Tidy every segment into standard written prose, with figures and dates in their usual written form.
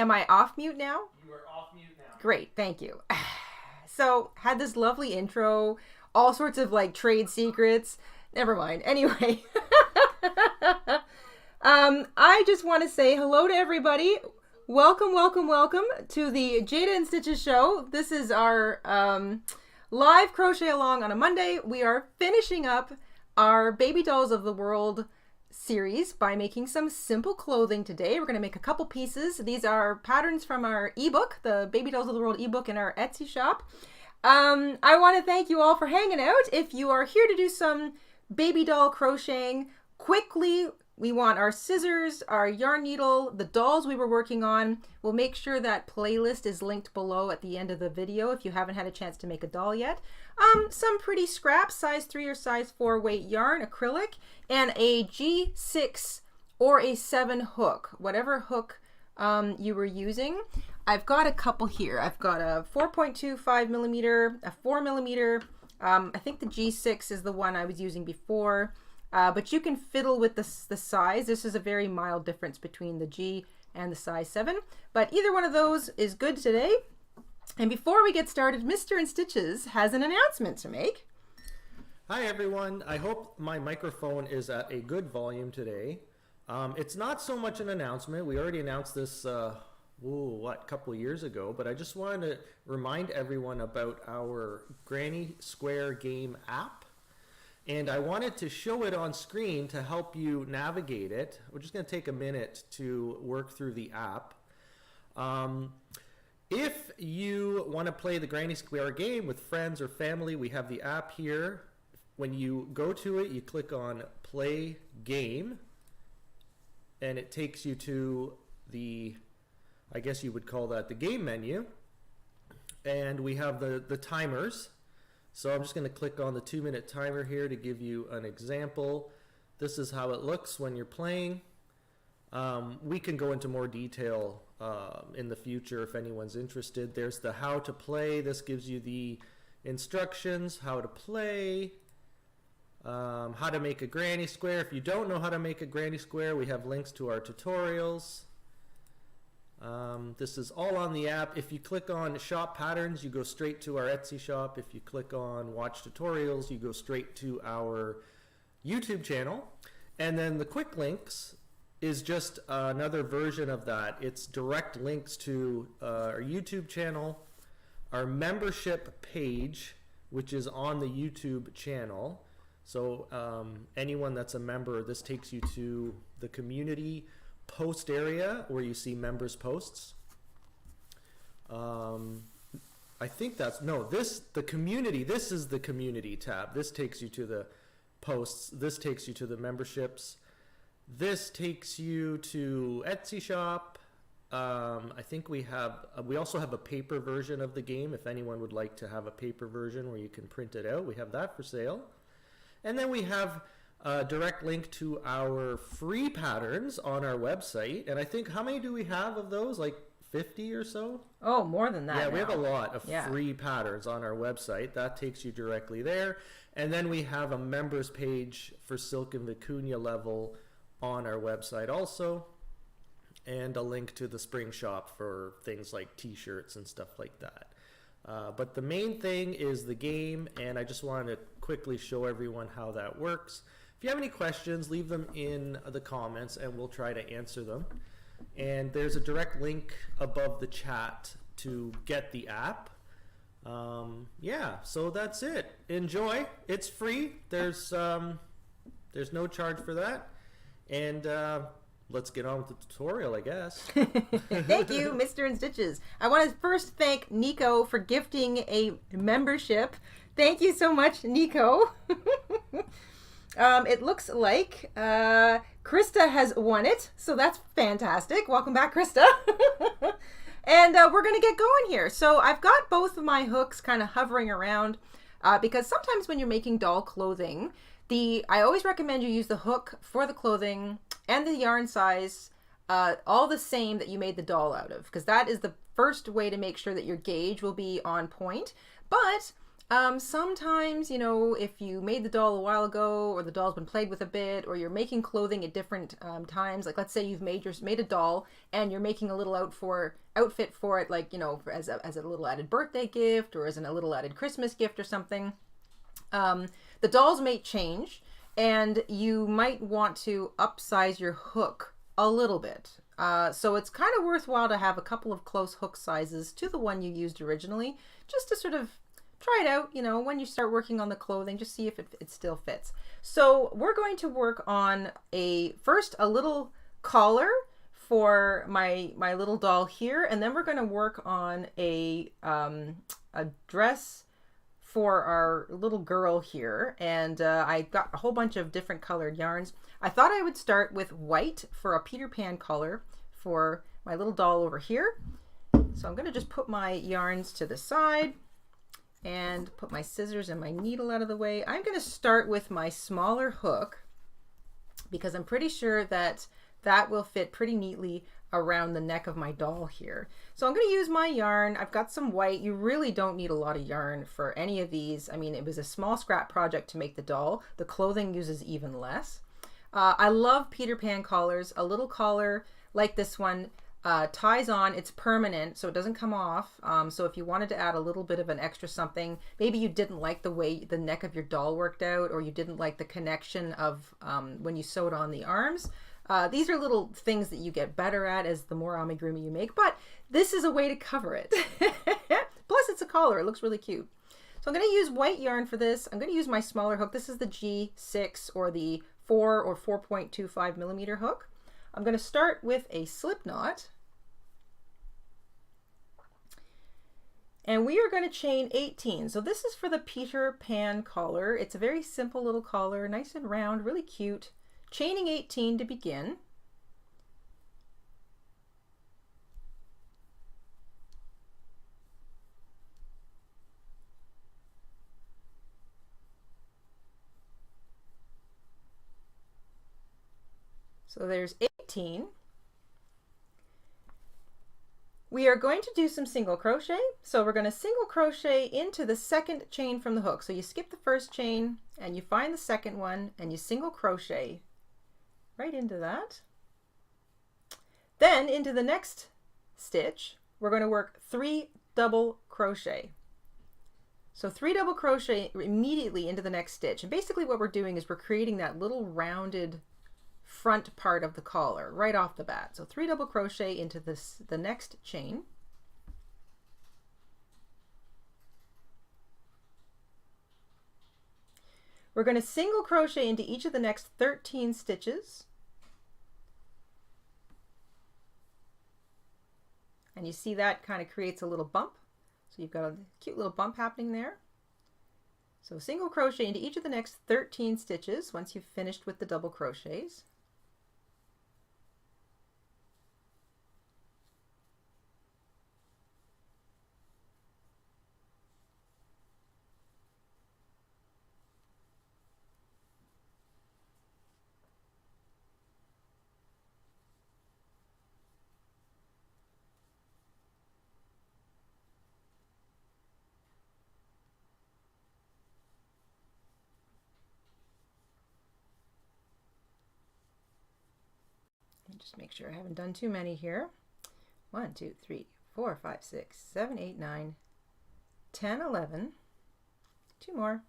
Am I off mute now? You are off mute now. Great, thank you. So, had this lovely intro, all sorts of like trade secrets. Never mind. Anyway, I just want to say hello to everybody. Welcome, welcome, welcome to the Jayda and Stitches show. This is our live crochet along on a Monday. We are finishing up our Baby Dolls of the World series by making some simple clothing today. We're going to make a couple pieces. These are patterns from our ebook, the Baby Dolls of the World ebook in our Etsy shop. I want to thank you all for hanging out. If you are here to do some baby doll crocheting quickly, we want our scissors, our yarn needle, the dolls we were working on. We'll make sure that playlist is linked below at the end of the video if you haven't had a chance to make a doll yet. Some pretty scraps, size 3 or size 4 weight yarn, acrylic, and a G6 or a 7 hook, whatever hook you were using. I've got a couple here. I've got a 4.25 millimeter, a 4 millimeter. I think the G6 is the one I was using before. But you can fiddle with the size. This is a very mild difference between the G and the size 7. But either one of those is good today. And before we get started, Mr. InStitches has an announcement to make. Hi everyone. I hope my microphone is at a good volume today. It's not so much an announcement. We already announced this, a couple years ago. But I just wanted to remind everyone about our Granny Square game app. And I wanted to show it on screen to help you navigate it. We're just going to take a minute to work through the app. If you want to play the Granny Square game with friends or family, we have the app here. When you go to it, you click on Play Game, and it takes you to the, I guess you would call that the game menu. And we have the timers. So I'm just going to click on the 2-minute timer here to give you an example. This is how it looks when you're playing. We can go into more detail in the future if anyone's interested. There's the how to play. This gives you the instructions, how to play, how to make a granny square. If you don't know how to make a granny square, we have links to our tutorials. This is all on the app. If you click on shop patterns, you go straight to our Etsy shop. If you click on watch tutorials, you go straight to our YouTube channel. And then the quick links is just another version of that. It's direct links to our YouTube channel, our membership page, which is on the YouTube channel. So anyone that's a member, this takes you to the community post area where you see members posts. I think that's, no, the community, this is the community tab. This takes you to the posts. This takes you to the memberships. This takes you to Etsy shop. I think we also have a paper version of the game if anyone would like to have a paper version where you can print it out. We have that for sale. And then we have a direct link to our free patterns on our website. And I think, how many do we have of those? Like 50 or so? Oh, more than that. Yeah, now. We have a lot of free patterns on our website. That takes you directly there. And then we have a members page for Silk and Vicuña level on our website also. And a link to the spring shop for things like t-shirts and stuff like that. But the main thing is the game, and I just wanted to quickly show everyone how that works. If you have any questions, leave them in the comments and we'll try to answer them. And there's a direct link above the chat to get the app. Yeah, so that's it. Enjoy. It's free. There's no charge for that. And let's get on with the tutorial, I guess. Thank you, Mr. InStitches. I want to first thank Nico for gifting a membership. Thank you so much, Nico. It looks like Krista has won it, so that's fantastic. Welcome back, Krista. And we're going to get going here. So I've got both of my hooks kind of hovering around because sometimes when you're making doll clothing, I always recommend you use the hook for the clothing and the yarn size all the same that you made the doll out of, because that is the first way to make sure that your gauge will be on point. But Sometimes, you know, if you made the doll a while ago, or the doll's been played with a bit, or you're making clothing at different times, like let's say you've made a doll and you're making a little outfit for it, like, you know, as a little added birthday gift, or as a little added Christmas gift or something. The dolls may change, and you might want to upsize your hook a little bit. So it's kind of worthwhile to have a couple of close hook sizes to the one you used originally, just to sort of try it out, you know, when you start working on the clothing, just see if it still fits. So we're going to work on first a little collar for my little doll here, and then we're going to work on a dress for our little girl here. And I got a whole bunch of different colored yarns. I thought I would start with white for a Peter Pan color for my little doll over here. So I'm going to just put my yarns to the side and put my scissors and my needle out of the way. I'm going to start with my smaller hook because I'm pretty sure that will fit pretty neatly around the neck of my doll here. So I'm going to use my yarn. I've got some white. You really don't need a lot of yarn for any of these. I mean, it was a small scrap project to make the doll. The clothing uses even less. I love Peter Pan collars. A little collar like this one ties on. It's permanent, so it doesn't come off. So if you wanted to add a little bit of an extra something, maybe you didn't like the way the neck of your doll worked out, or you didn't like the connection of when you sewed on the arms. These are little things that you get better at as the more amigurumi you make, but this is a way to cover it. Plus it's a collar. It looks really cute. So I'm going to use white yarn for this. I'm going to use my smaller hook. This is the G6 or the 4 or 4.25 millimeter hook. I'm going to start with a slip knot. And we are going to chain 18. So this is for the Peter Pan collar. It's a very simple little collar, nice and round, really cute. Chaining 18 to begin. So there's 18. We are going to do some single crochet. So we're going to single crochet into the second chain from the hook. So you skip the first chain and you find the second one and you single crochet right into that. Then into the next stitch, we're going to work 3 double crochet. So 3 double crochet immediately into the next stitch. And basically what we're doing is we're creating that little rounded front part of the collar right off the bat. So 3 double crochet into the next chain. We're going to single crochet into each of the next 13 stitches. And you see that kind of creates a little bump. So you've got a cute little bump happening there. So single crochet into each of the next 13 stitches once you've finished with the double crochets. Just make sure I haven't done too many here. 1, 2, 3, 4, 5, 6, 7, 8, 9, 10, 11, 2 more,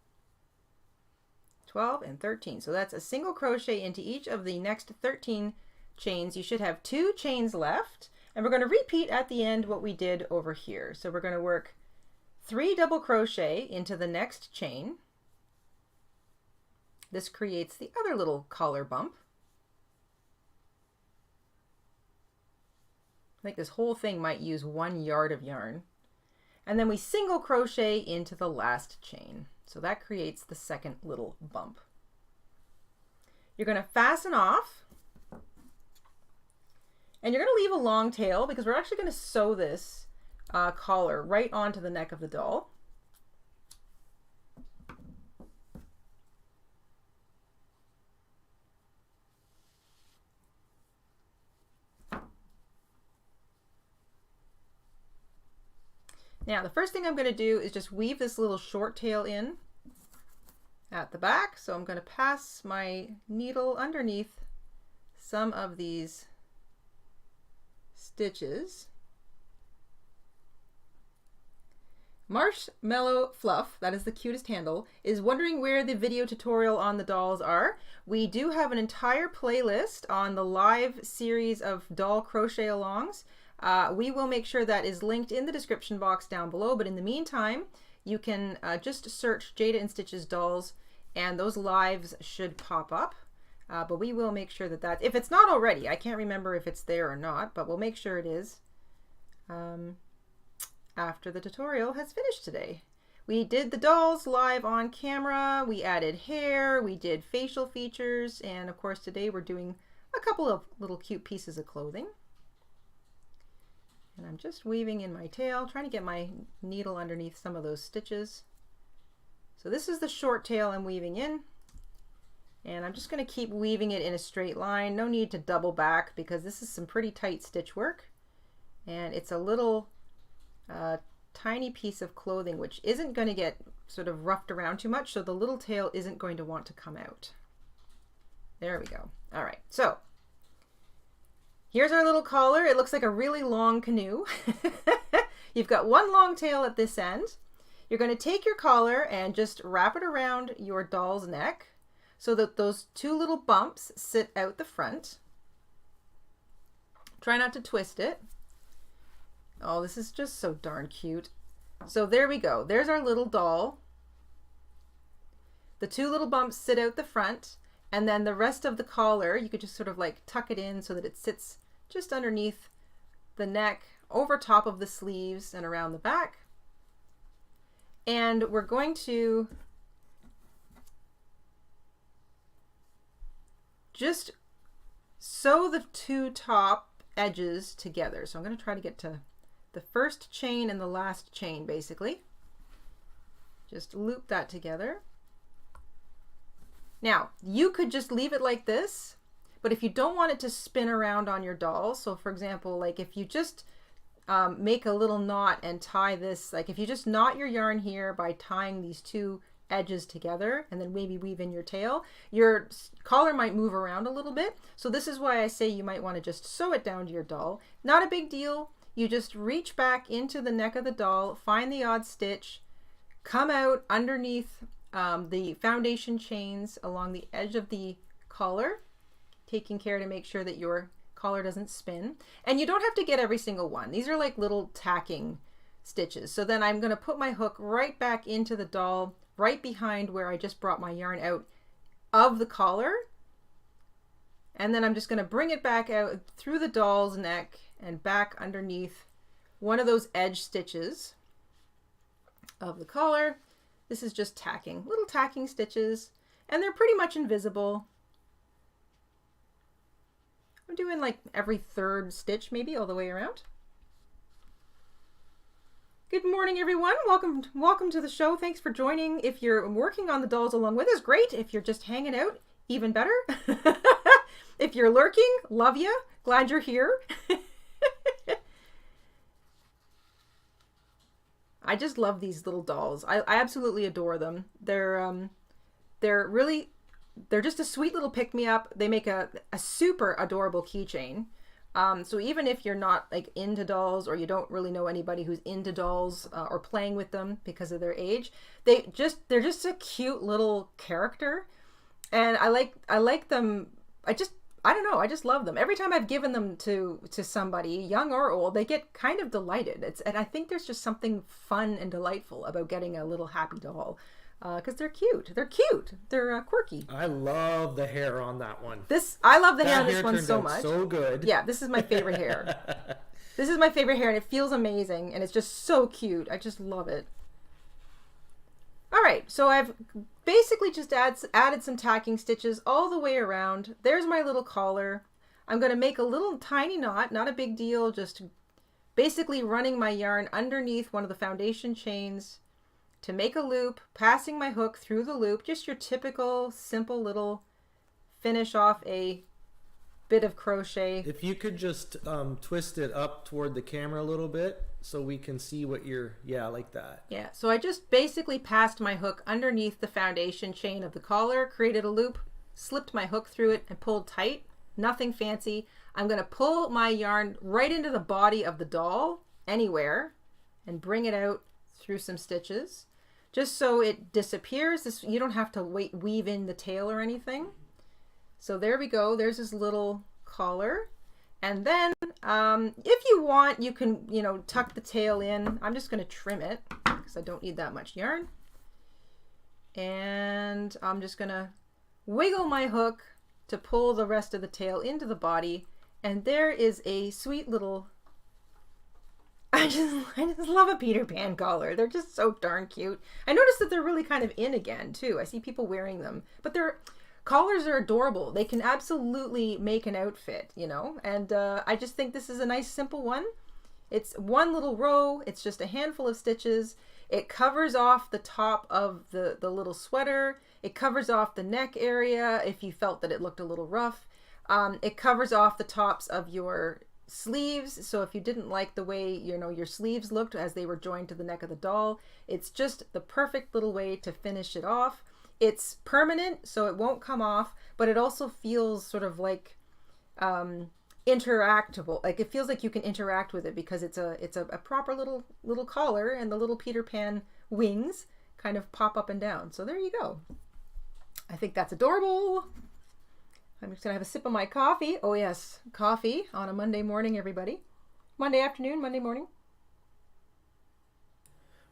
12 and 13. So that's a single crochet into each of the next 13 chains. You should have 2 chains left, and we're going to repeat at the end what we did over here. So we're going to work 3 double crochet into the next chain. This creates the other little collar bump. I think this whole thing might use 1 yard of yarn. And then we single crochet into the last chain. So that creates the second little bump. You're going to fasten off. And you're going to leave a long tail because we're actually going to sew this collar right onto the neck of the doll. Now the first thing I'm going to do is just weave this little short tail in at the back. So I'm going to pass my needle underneath some of these stitches. Marshmallow Fluff, that is the cutest handle, is wondering where the video tutorial on the dolls are. We do have an entire playlist on the live series of doll crochet alongs. We will make sure that is linked in the description box down below, but in the meantime, you can just search Jayda InStitches dolls and those lives should pop up. But we will make sure that if it's not already, I can't remember if it's there or not, but we'll make sure it is. After the tutorial has finished today. We did the dolls live on camera, we added hair, we did facial features, and of course today we're doing a couple of little cute pieces of clothing. And I'm just weaving in my tail, trying to get my needle underneath some of those stitches. So this is the short tail I'm weaving in, and I'm just going to keep weaving it in a straight line. No need to double back because this is some pretty tight stitch work, and it's a little tiny piece of clothing which isn't going to get sort of roughed around too much, so the little tail isn't going to want to come out. There we go. All right, so here's our little collar. It looks like a really long canoe. You've got one long tail at this end. You're going to take your collar and just wrap it around your doll's neck so that those two little bumps sit out the front. Try not to twist it. Oh, this is just so darn cute. So there we go. There's our little doll. The two little bumps sit out the front, and then the rest of the collar, you could just sort of like tuck it in so that it sits just underneath the neck, over top of the sleeves and around the back. And we're going to just sew the two top edges together. So I'm going to try to get to the first chain and the last chain, basically. Just loop that together. Now, you could just leave it like this, but if you don't want it to spin around on your doll, so for example, like if you just make a little knot and tie this, like if you just knot your yarn here by tying these two edges together and then maybe weave in your tail, your collar might move around a little bit. So this is why I say you might want to just sew it down to your doll. Not a big deal. You just reach back into the neck of the doll, find the odd stitch, come out underneath the foundation chains along the edge of the collar, taking care to make sure that your collar doesn't spin. And you don't have to get every single one. These are like little tacking stitches. So then I'm going to put my hook right back into the doll, right behind where I just brought my yarn out of the collar. And then I'm just going to bring it back out through the doll's neck and back underneath one of those edge stitches of the collar. This is just tacking, little tacking stitches, and they're pretty much invisible. I'm doing like every third stitch maybe all the way around. Good morning, everyone. Welcome to the show. Thanks for joining. If you're working on the dolls along with us, great. If you're just hanging out, even better. If you're lurking, love you. Glad you're here. I just love these little dolls. I absolutely adore them. They're just a sweet little pick-me-up. They make a super adorable keychain. So even if you're not like into dolls, or you don't really know anybody who's into dolls or playing with them because of their age, they're just a cute little character, and I like them. I don't know, I just love them. Every time I've given them to somebody, young or old, they get kind of delighted. And I think there's just something fun and delightful about getting a little happy doll. Because they're cute. They're cute. They're quirky. I love the hair on that one. I love the hair on this one so much. So good. Yeah, this is my favorite hair. This is my favorite hair, and it feels amazing, and it's just so cute. I just love it. All right, so I've basically just added some tacking stitches all the way around. There's my little collar. I'm going to make a little tiny knot, not a big deal, just basically running my yarn underneath one of the foundation chains to make a loop, passing my hook through the loop, just your typical simple little finish off a bit of crochet. If you could just twist it up toward the camera a little bit so we can see what you're, yeah, like that. Yeah, so I just basically passed my hook underneath the foundation chain of the collar, created a loop, slipped my hook through it, and pulled tight. Nothing fancy. I'm going to pull my yarn right into the body of the doll, anywhere, and bring it out through some stitches, just so it disappears. You don't have to weave in the tail or anything. So there we go. There's this little collar. And then if you want, you can, tuck the tail in. I'm just going to trim it because I don't need that much yarn. And I'm just going to wiggle my hook to pull the rest of the tail into the body. And there is a sweet little, I just love a Peter Pan collar. They're just so darn cute. I noticed that they're really kind of in again too. I see people wearing them, but collars are adorable. They can absolutely make an outfit, and I just think this is a nice simple one. It's one little row. It's just a handful of stitches. It covers off the top of the little sweater. It covers off the neck area if you felt that it looked a little rough. It covers off the tops of your sleeves. So if you didn't like the way, your sleeves looked as they were joined to the neck of the doll, it's just the perfect little way to finish it off. It's permanent, so it won't come off, but it also feels sort of like interactable. Like it feels like you can interact with it because it's a proper little collar, and the little Peter Pan wings kind of pop up and down. So there you go. I think that's adorable. I'm just gonna have a sip of my coffee. Oh yes, coffee on a Monday morning, everybody. Monday afternoon, Monday morning.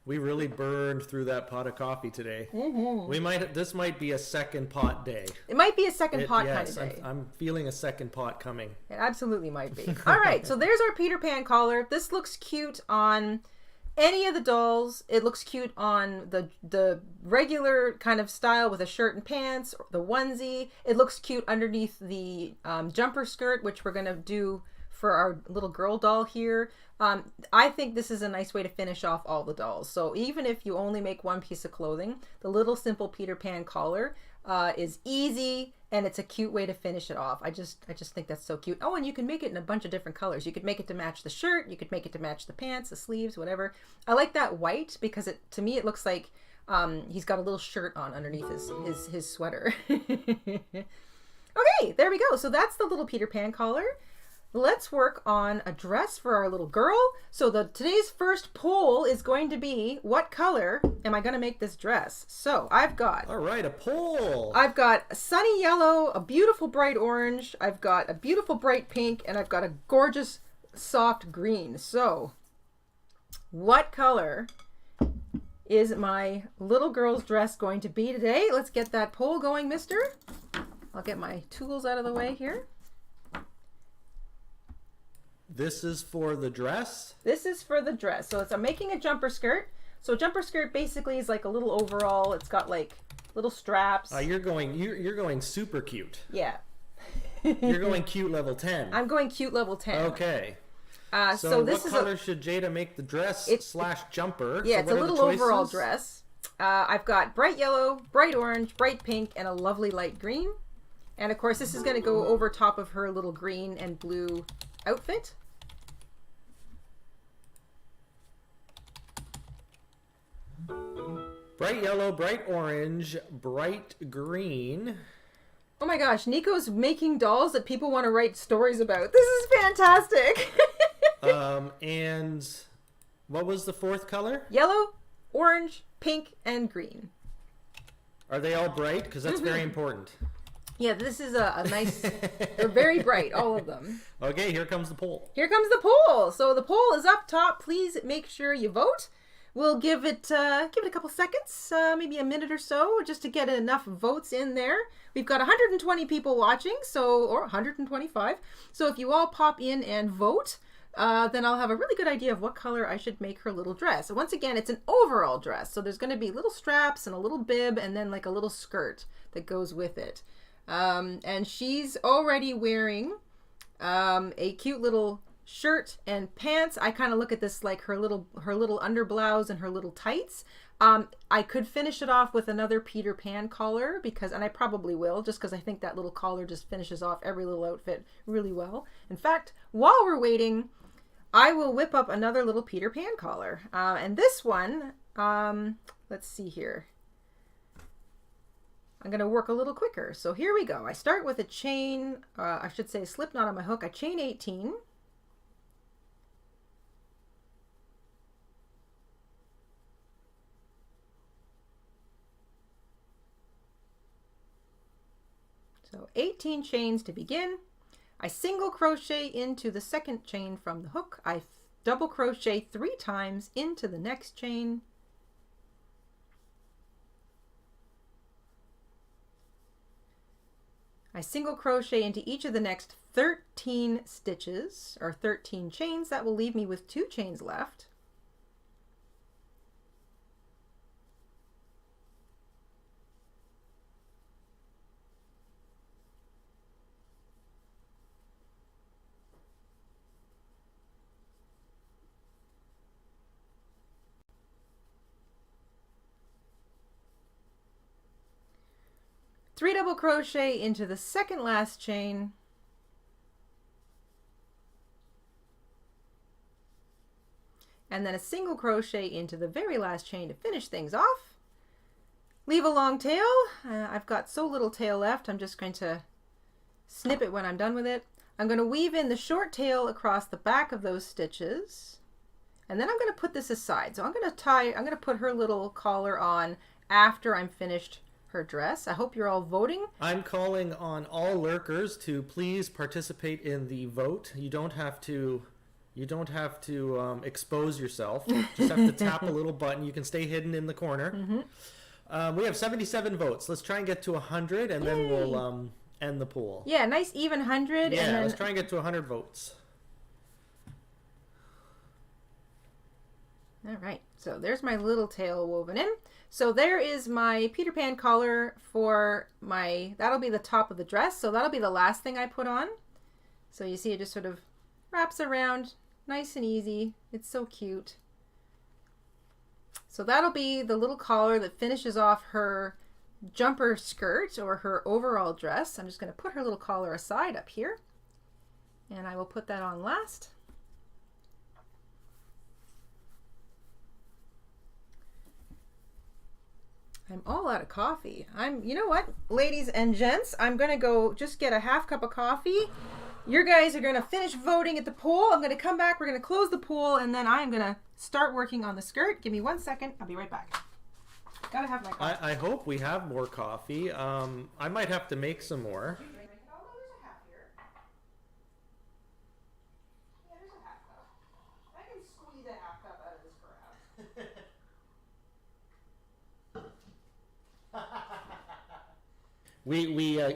We really burned through that pot of coffee today. Mm-hmm. This might be a second pot day. It might be a second pot kind of day. I'm feeling a second pot coming. It absolutely might be. All right, so there's our Peter Pan collar. This looks cute on any of the dolls. It looks cute on the regular kind of style with a shirt and pants, or the onesie. It looks cute underneath the jumper skirt, which we're gonna do for our little girl doll here. I think this is a nice way to finish off all the dolls. So even if you only make one piece of clothing, the little simple Peter Pan collar is easy, and it's a cute way to finish it off. I just think that's so cute. Oh, and you can make it in a bunch of different colors. You could make it to match the shirt. You could make it to match the pants, the sleeves, whatever. I like that white because to me it looks like he's got a little shirt on underneath his sweater. Okay, there we go. So that's the little Peter Pan collar. Let's work on a dress for our little girl. So today's first poll is going to be, what color am I going to make this dress? So I've got... All right, a poll. I've got a sunny yellow, a beautiful bright orange, I've got a beautiful bright pink, and I've got a gorgeous soft green. So what color is my little girl's dress going to be today? Let's get that poll going, mister. I'll get my tools out of the way here. This is for the dress? This is for the dress. So I'm making a jumper skirt. So a jumper skirt basically is like a little overall. It's got like little straps. You're going super cute. Yeah. You're going cute level 10. I'm going cute level 10. Okay. So this what color should Jayda make the dress / jumper? Yeah, so it's a little overall dress. I've got bright yellow, bright orange, bright pink, and a lovely light green. And of course this is going to go over top of her little green and blue outfit. Bright yellow, bright orange, bright green. Oh my gosh, Nico's making dolls that people want to write stories about. This is fantastic. And what was the fourth color? Yellow, orange, pink, and green. Are they all bright? Because that's very important. Yeah, this is a nice, they're very bright, all of them. Okay, here comes the poll. Here comes the poll. So the poll is up top. Please make sure you vote. We'll give it a couple seconds, maybe a minute or so, just to get enough votes in there. We've got 120 people watching, or 125. So if you all pop in and vote, then I'll have a really good idea of what color I should make her little dress. So once again, it's an overall dress. So there's going to be little straps and a little bib and then like a little skirt that goes with it. And she's already wearing a cute little shirt and pants. I kind of look at this like her little underblouse and her little tights. I could finish it off with another Peter Pan collar because, and I probably will, just because I think that little collar just finishes off every little outfit really well. In fact, while we're waiting, I will whip up another little Peter Pan collar. And this one, let's see here. I'm going to work a little quicker. So here we go. I start with a chain, I should say a slip knot on my hook. I chain 18. So 18 chains to begin. I single crochet into the second chain from the hook. I double crochet 3 times into the next chain. I single crochet into each of the next 13 stitches, or 13 chains. That will leave me with 2 chains left. Three double crochet into the second last chain. And then a single crochet into the very last chain to finish things off. Leave a long tail. I've got so little tail left, I'm just going to snip it when I'm done with it. I'm going to weave in the short tail across the back of those stitches. And then I'm going to put this aside. So I'm going to put her little collar on after I'm finished her dress. I hope you're all voting. I'm calling on all lurkers to please participate in the vote. You don't have to expose yourself. Just have to tap a little button. You can stay hidden in the corner. Mm-hmm. We have 77 votes. Let's try and get to 100, and then we'll end the poll. Yeah, nice even 100. Yeah, and then... let's try and get to 100 votes. All right, so there's my little tail woven in. So there is my Peter Pan collar for that'll be the top of the dress. So that'll be the last thing I put on. So you see it just sort of wraps around nice and easy. It's so cute. So that'll be the little collar that finishes off her jumper skirt or her overall dress. I'm just going to put her little collar aside up here. And I will put that on last. I'm all out of coffee. You know what, ladies and gents, I'm going to go just get a half cup of coffee. You guys are going to finish voting at the poll. I'm going to come back. We're going to close the poll, and then I'm going to start working on the skirt. Give me 1 second. I'll be right back. Gotta have my coffee. I hope we have more coffee. I might have to make some more. Oh, there's a half here. Yeah, there's a half cup. I can squeeze a half cup out of this crap.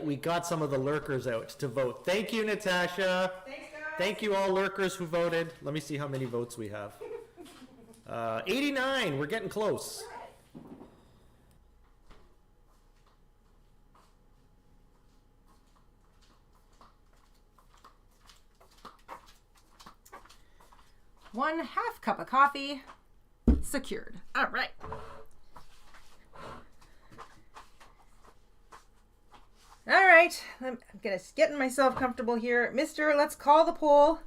We got some of the lurkers out to vote. Thank you, Natasha. Thanks, guys. Thank you all lurkers who voted. Let me see how many votes we have. 89. We're getting close. One half cup of coffee secured. All right. All right, I'm getting myself comfortable here. Let's call the poll.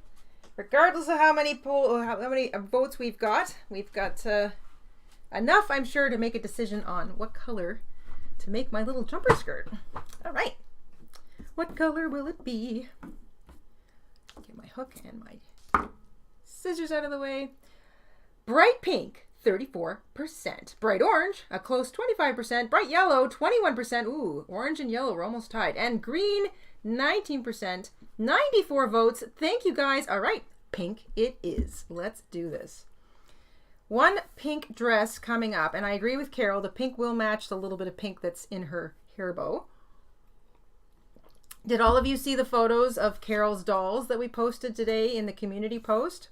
Regardless of how many votes we've got enough, I'm sure, to make a decision on what color to make my little jumper skirt. All right, what color will it be? Get my hook and my scissors out of the way. Bright pink, 34%. Bright orange, a close 25%. Bright yellow, 21%. Ooh, orange and yellow are almost tied. And green, 19%. 94 votes. Thank you, guys. All right, pink it is. Let's do this. One pink dress coming up, and I agree with Carol. The pink will match the little bit of pink that's in her hair bow. Did all of you see the photos of Carol's dolls that we posted today in the community post?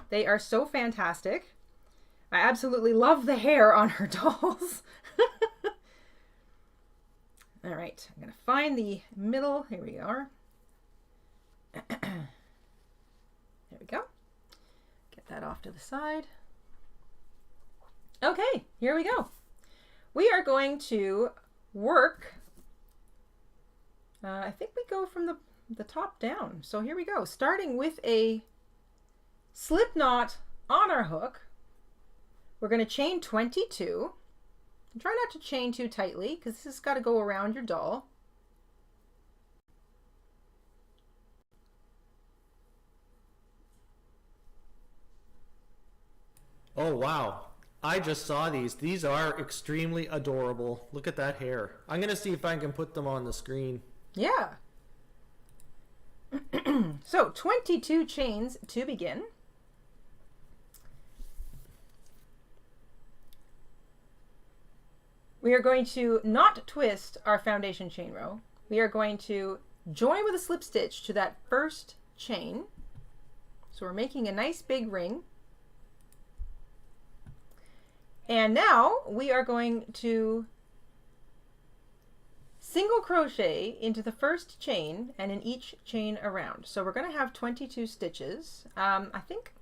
They are so fantastic. I absolutely love the hair on her dolls. All right, I'm going to find the middle. Here we are. There we go. Get that off to the side. Okay, here we go. We are going to work, I think we go from the top down. So here we go, starting with a slip knot on our hook. We're going to chain 22. And try not to chain too tightly because this has got to go around your doll. Oh, wow. I just saw these. These are extremely adorable. Look at that hair. I'm going to see if I can put them on the screen. Yeah. So 22 chains to begin. We are going to not twist our foundation chain row. We are going to join with a slip stitch to that first chain. So we're making a nice big ring. And now we are going to single crochet into the first chain and in each chain around. So we're going to have 22 stitches. I think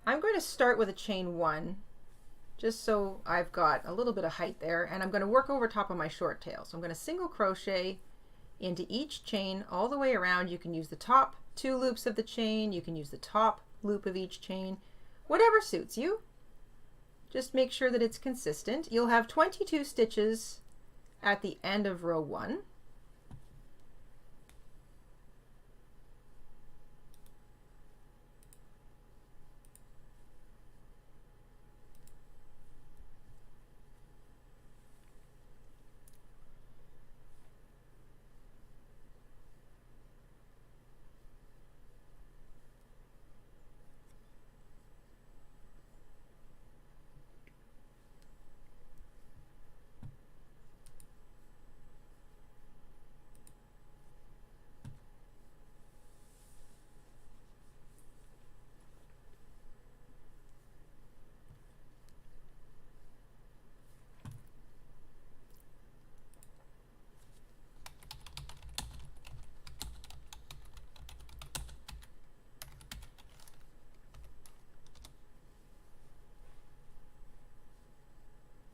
I'm going to start with a chain 1 just so I've got a little bit of height there, and I'm going to work over top of my short tail. So I'm going to single crochet into each chain all the way around. You can use the top 2 loops of the chain, you can use the top loop of each chain, whatever suits you. Just make sure that it's consistent. You'll have 22 stitches at the end of row 1.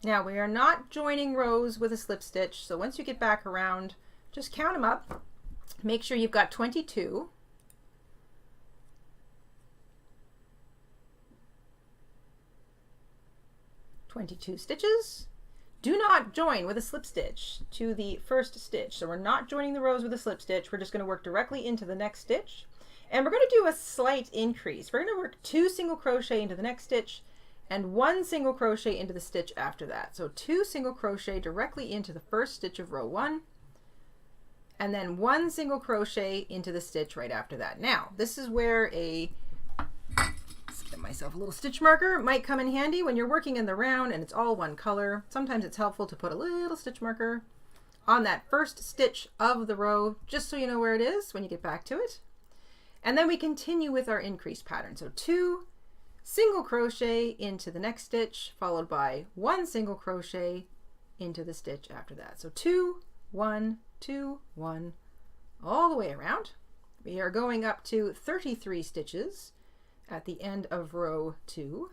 Now we are not joining rows with a slip stitch, so once you get back around, just count them up. Make sure you've got 22. Stitches. Do not join with a slip stitch to the first stitch. So we're not joining the rows with a slip stitch. We're just going to work directly into the next stitch. And we're going to do a slight increase. We're going to work 2 single crochet into the next stitch and 1 single crochet into the stitch after that. So 2 single crochet directly into the first stitch of row 1, and then 1 single crochet into the stitch right after that. Now, this is where let's get myself a little stitch marker. It might come in handy when you're working in the round and it's all one color. Sometimes it's helpful to put a little stitch marker on that first stitch of the row, just so you know where it is when you get back to it. And then we continue with our increase pattern. So 2 single crochet into the next stitch, followed by 1 single crochet into the stitch after that. So 2, 1, 2, 1, all the way around. We are going up to 33 stitches at the end of row 2.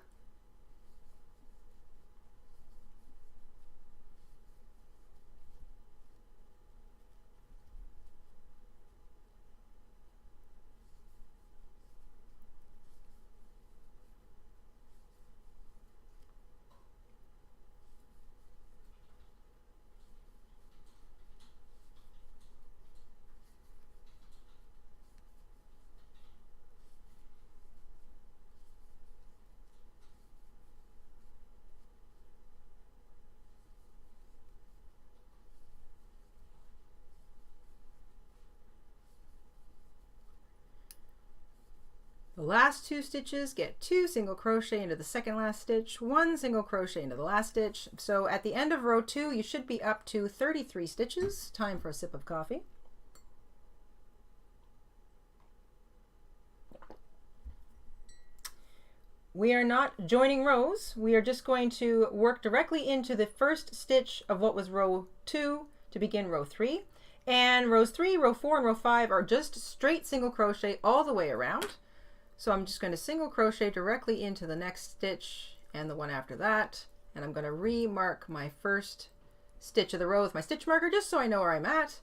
The last 2 stitches get 2 single crochet into the second last stitch, 1 single crochet into the last stitch. So at the end of row 2, you should be up to 33 stitches. Time for a sip of coffee. We are not joining rows. We are just going to work directly into the first stitch of what was row 2 to begin row 3. And rows 3, row 4, and row 5 are just straight single crochet all the way around. So I'm just going to single crochet directly into the next stitch and the one after that. And I'm going to remark my first stitch of the row with my stitch marker just so I know where I'm at.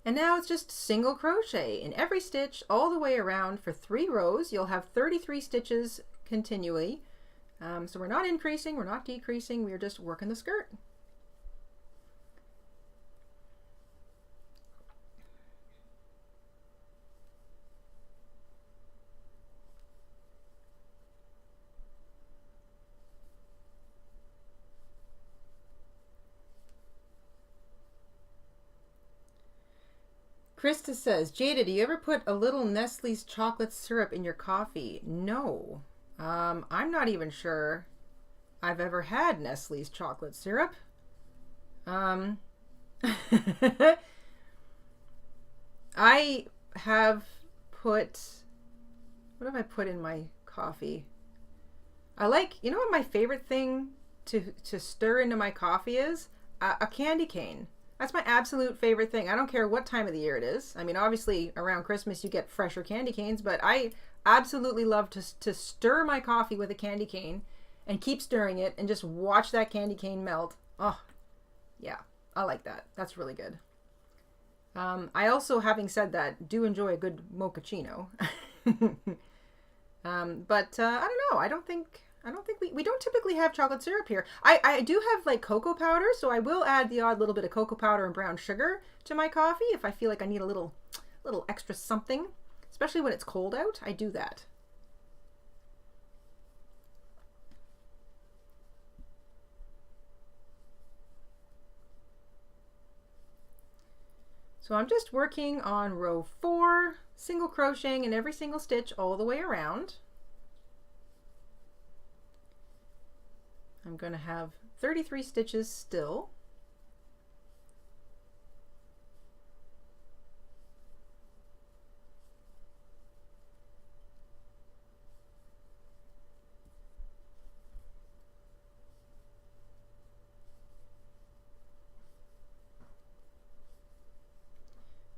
And now it's just single crochet in every stitch all the way around for 3 rows. You'll have 33 stitches continually. So we're not increasing, we're not decreasing, we're just working the skirt. Krista says, Jada, do you ever put a little Nestle's chocolate syrup in your coffee? No. I'm not even sure I've ever had Nestle's chocolate syrup. I have put, what have I put in my coffee? I like, you know what my favorite thing to stir into my coffee is? A candy cane. That's my absolute favorite thing. I don't care what time of the year it is. I mean, obviously around Christmas you get fresher candy canes, but I absolutely love to stir my coffee with a candy cane and keep stirring it and just watch that candy cane melt. Oh, yeah, I like that. That's really good. I also, having said that, do enjoy a good mochaccino. But I don't know. I don't think we don't typically have chocolate syrup here. I do have like cocoa powder, so I will add the odd little bit of cocoa powder and brown sugar to my coffee if I feel like I need a little extra something, especially when it's cold out. I do that. So I'm just working on row 4, single crocheting in every single stitch all the way around. I'm going to have 33 stitches still.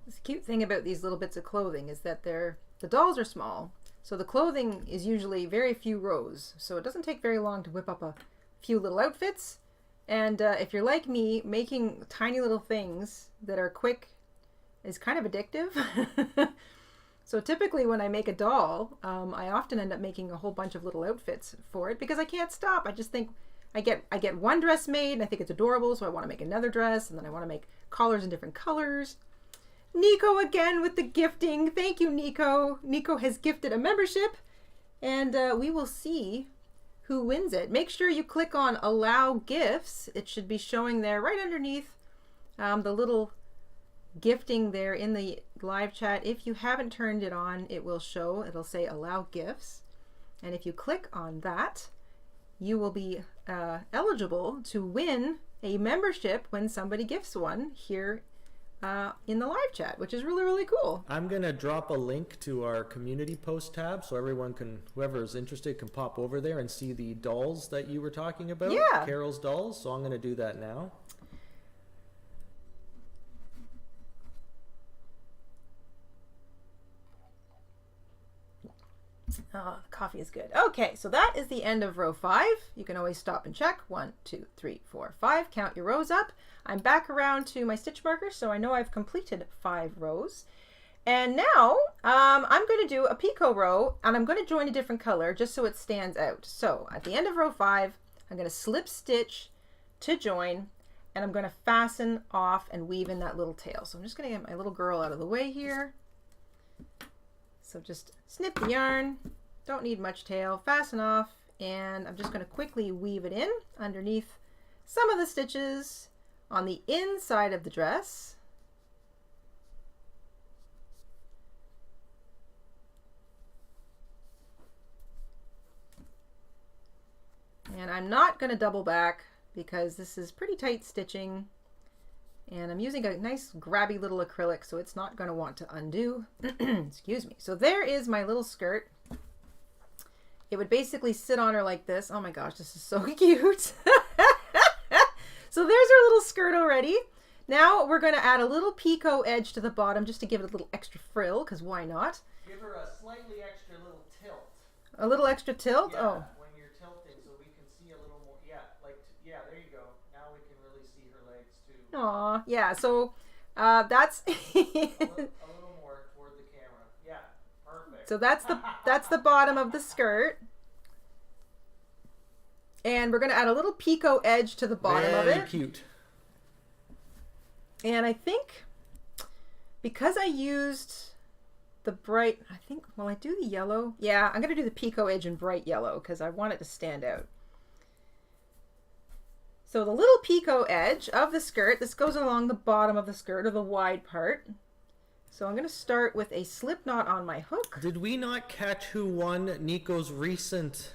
The cute thing about these little bits of clothing is that the dolls are small, so the clothing is usually very few rows, so it doesn't take very long to whip up a few little outfits. And if you're like me, making tiny little things that are quick is kind of addictive. So typically when I make a doll, I often end up making a whole bunch of little outfits for it because I can't stop. I just think I get one dress made and I think it's adorable, so I want to make another dress, and then I want to make collars in different colors. Nico again with the gifting. Thank you, Nico. Nico has gifted a membership, and we will see who wins it. Make sure you click on Allow Gifts. It should be showing there right underneath the little gifting there in the live chat. If you haven't turned it on, it will show. It'll say Allow Gifts. And if you click on that, you will be eligible to win a membership when somebody gifts one here in the live chat, which is really, really cool. I'm going to drop a link to our community post tab so everyone can, whoever is interested, can pop over there and see the dolls that you were talking about. Yeah. Carol's dolls. So I'm going to do that now. Oh, the coffee is good. Okay, so that is the end of row 5. You can always stop and check. 1, 2, 3, 4, 5. Count your rows up. I'm back around to my stitch marker, so I know I've completed 5 rows. And now I'm going to do a picot row, and I'm going to join a different color just so it stands out. So at the end of row 5, I'm going to slip stitch to join, and I'm going to fasten off and weave in that little tail. So I'm just going to get my little girl out of the way here. So just snip the yarn, don't need much tail, fasten off, and I'm just going to quickly weave it in underneath some of the stitches on the inside of the dress. And I'm not going to double back because this is pretty tight stitching. And I'm using a nice grabby little acrylic, so it's not going to want to undo. Excuse me. So there is my little skirt. It would basically sit on her like this. Oh my gosh, this is so cute. So there's her little skirt already. Now we're going to add a little picot edge to the bottom just to give it a little extra frill, because why not? Give her a slightly extra little tilt. A little extra tilt? Yeah, oh. when you're tilting, so we can see a Aw, yeah. So that's a little more toward the camera. Yeah, perfect. so that's the bottom of the skirt. And we're going to add a little picot edge to the bottom of it. Very cute. And I think because I used the bright, will I do the yellow? Yeah, I'm going to do the picot edge in bright yellow because I want it to stand out. So the little picot edge of the skirt, this goes along the bottom of the skirt, or the wide part. So I'm going to start with a slip knot on my hook. Did we not catch who won Nico's recent...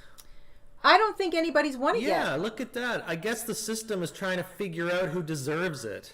I don't think anybody's won it yet. Yeah, look at that. I guess the system is trying to figure out who deserves it.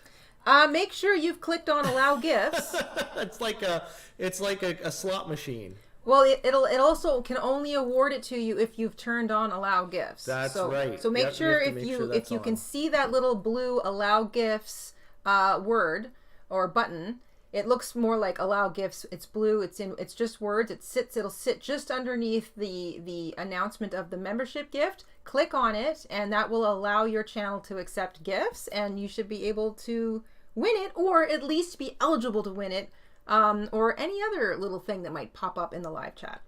Make sure you've clicked on allow gifts. It's like a slot machine. Well, it also can only award it to you if you've turned on allow gifts. That's right. So make Yep, sure you have to make sure if you that's can on. see that little blue allow gifts word or button, it looks more like allow gifts. It's blue. It's just words. It'll sit just underneath the announcement of the membership gift. Click on it, and that will allow your channel to accept gifts, and you should be able to win it, or at least be eligible to win it, or any other little thing that might pop up in the live chat.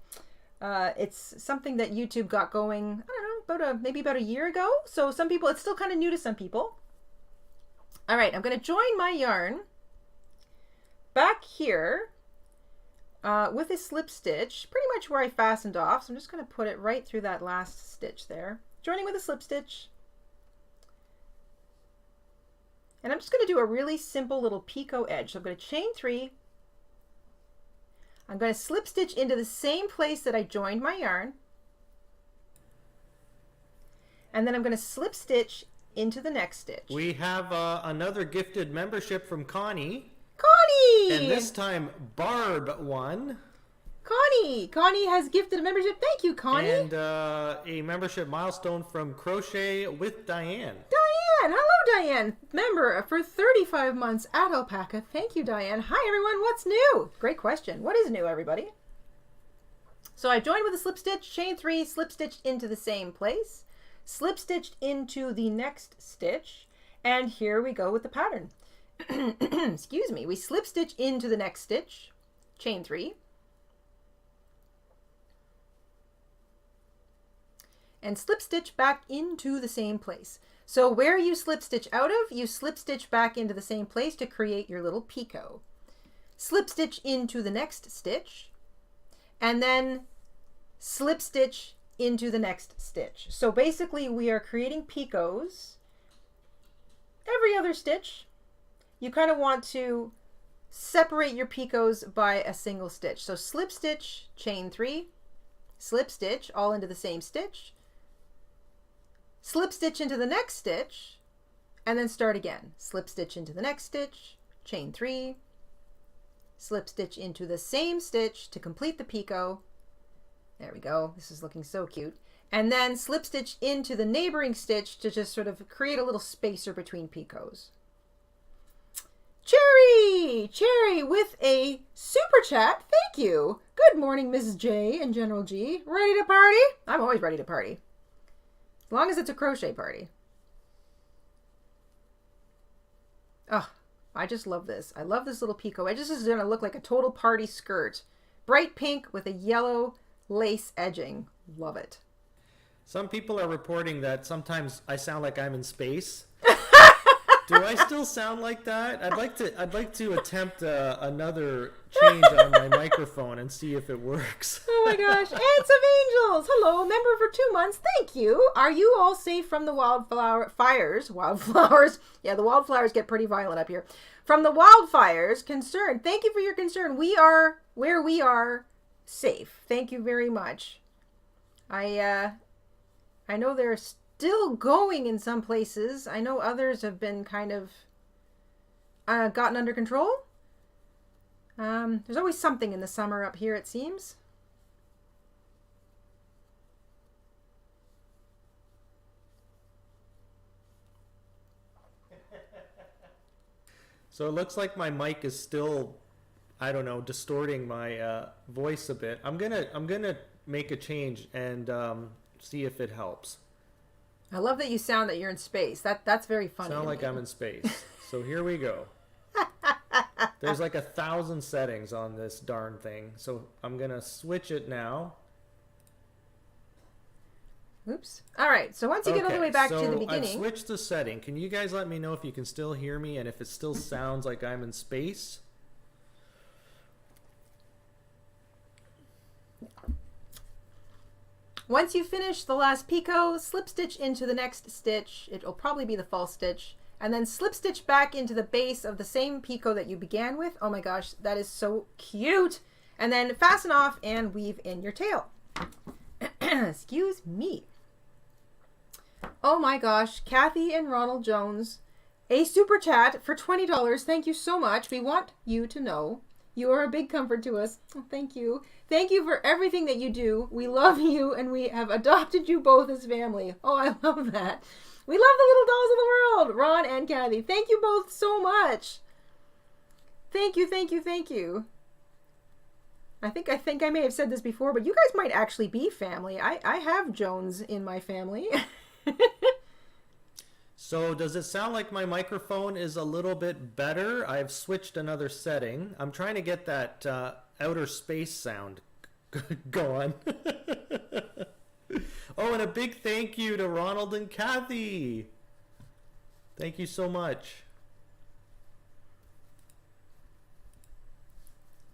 It's something that YouTube got going, I don't know, maybe about a year ago. So some people, it's still kind of new to some people. All right, I'm going to join my yarn back here with a slip stitch, pretty much where I fastened off. So I'm just going to put it right through that last stitch there. Joining with a slip stitch. And I'm just going to do a really simple little picot edge. So I'm going to chain 3. I'm going to slip stitch into the same place that I joined my yarn. And then I'm going to slip stitch into the next stitch. We have another gifted membership from Connie. Connie! And this time Barb won. Connie has gifted a membership. Thank you, Connie. And a membership milestone from Crochet with Diane. Diane! Hello, Diane. Member for 35 months at Alpaca. Thank you, Diane. Hi, everyone. What's new? Great question. What is new, everybody? So I joined with a slip stitch, chain 3, slip stitched into the same place, slip stitched into the next stitch, and here we go with the pattern. Excuse me. We slip stitch into the next stitch, chain 3, and slip stitch back into the same place. So where you slip stitch out of, you slip stitch back into the same place to create your little picot. Slip stitch into the next stitch, and then slip stitch into the next stitch. So basically we are creating picots every other stitch. You kind of want to separate your picots by a single stitch. So slip stitch, chain 3, slip stitch all into the same stitch, slip stitch into the next stitch, and then start again. Slip stitch into the next stitch, chain 3, slip stitch into the same stitch to complete the picot. There we go. This is looking so cute. And then slip stitch into the neighboring stitch to just sort of create a little spacer between picots. Cherry with a super chat. Thank you. Good morning, Mrs. J and General G. Ready to party? I'm always ready to party. As long as it's a crochet party. Oh, I just love this. I love this little picot edge. This is going to look like a total party skirt. Bright pink with a yellow lace edging. Love it. Some people are reporting that sometimes I sound like I'm in space. Do I still sound like that? I'd like to attempt another change on my microphone and see if it works. Oh my gosh. Ants of Angels. Hello, member for 2 months. Thank you. Are you all safe from the wildflowers? Yeah, the wildflowers get pretty violent up here. From the wildfires, concern. Thank you for your concern. We are where we are safe. Thank you very much. I know they're still going in some places. I know others have been kind of gotten under control. There's always something in the summer up here, it seems. So it looks like my mic is still, I don't know, distorting my voice a bit. I'm gonna make a change and see if it helps. I love that you sound that you're in space. That's very funny. Sound like I'm in space. So here we go. There's like 1,000 settings on this darn thing. So I'm going to switch it now. Oops. All right. So once you get all the way back to the beginning. I've switched the setting. Can you guys let me know if you can still hear me and if it still sounds like I'm in space? Once you finish the last picot, slip stitch into the next stitch. It will probably be the false stitch. And then slip stitch back into the base of the same picot that you began with. Oh my gosh, that is so cute. And then fasten off and weave in your tail. Excuse me. Oh my gosh, Kathy and Ronald Jones, a super chat for $20. Thank you so much. We want you to know you are a big comfort to us. Oh, thank you. Thank you for everything that you do. We love you and we have adopted you both as family. Oh, I love that. We love the little dolls of the world, Ron and Kathy. Thank you both so much. Thank you, thank you, thank you. I think I may have said this before, but you guys might actually be family. I have Jones in my family. So does it sound like my microphone is a little bit better? I've switched another setting. I'm trying to get that outer space sound going. Oh, and a big thank you to Ronald and Kathy. Thank you so much.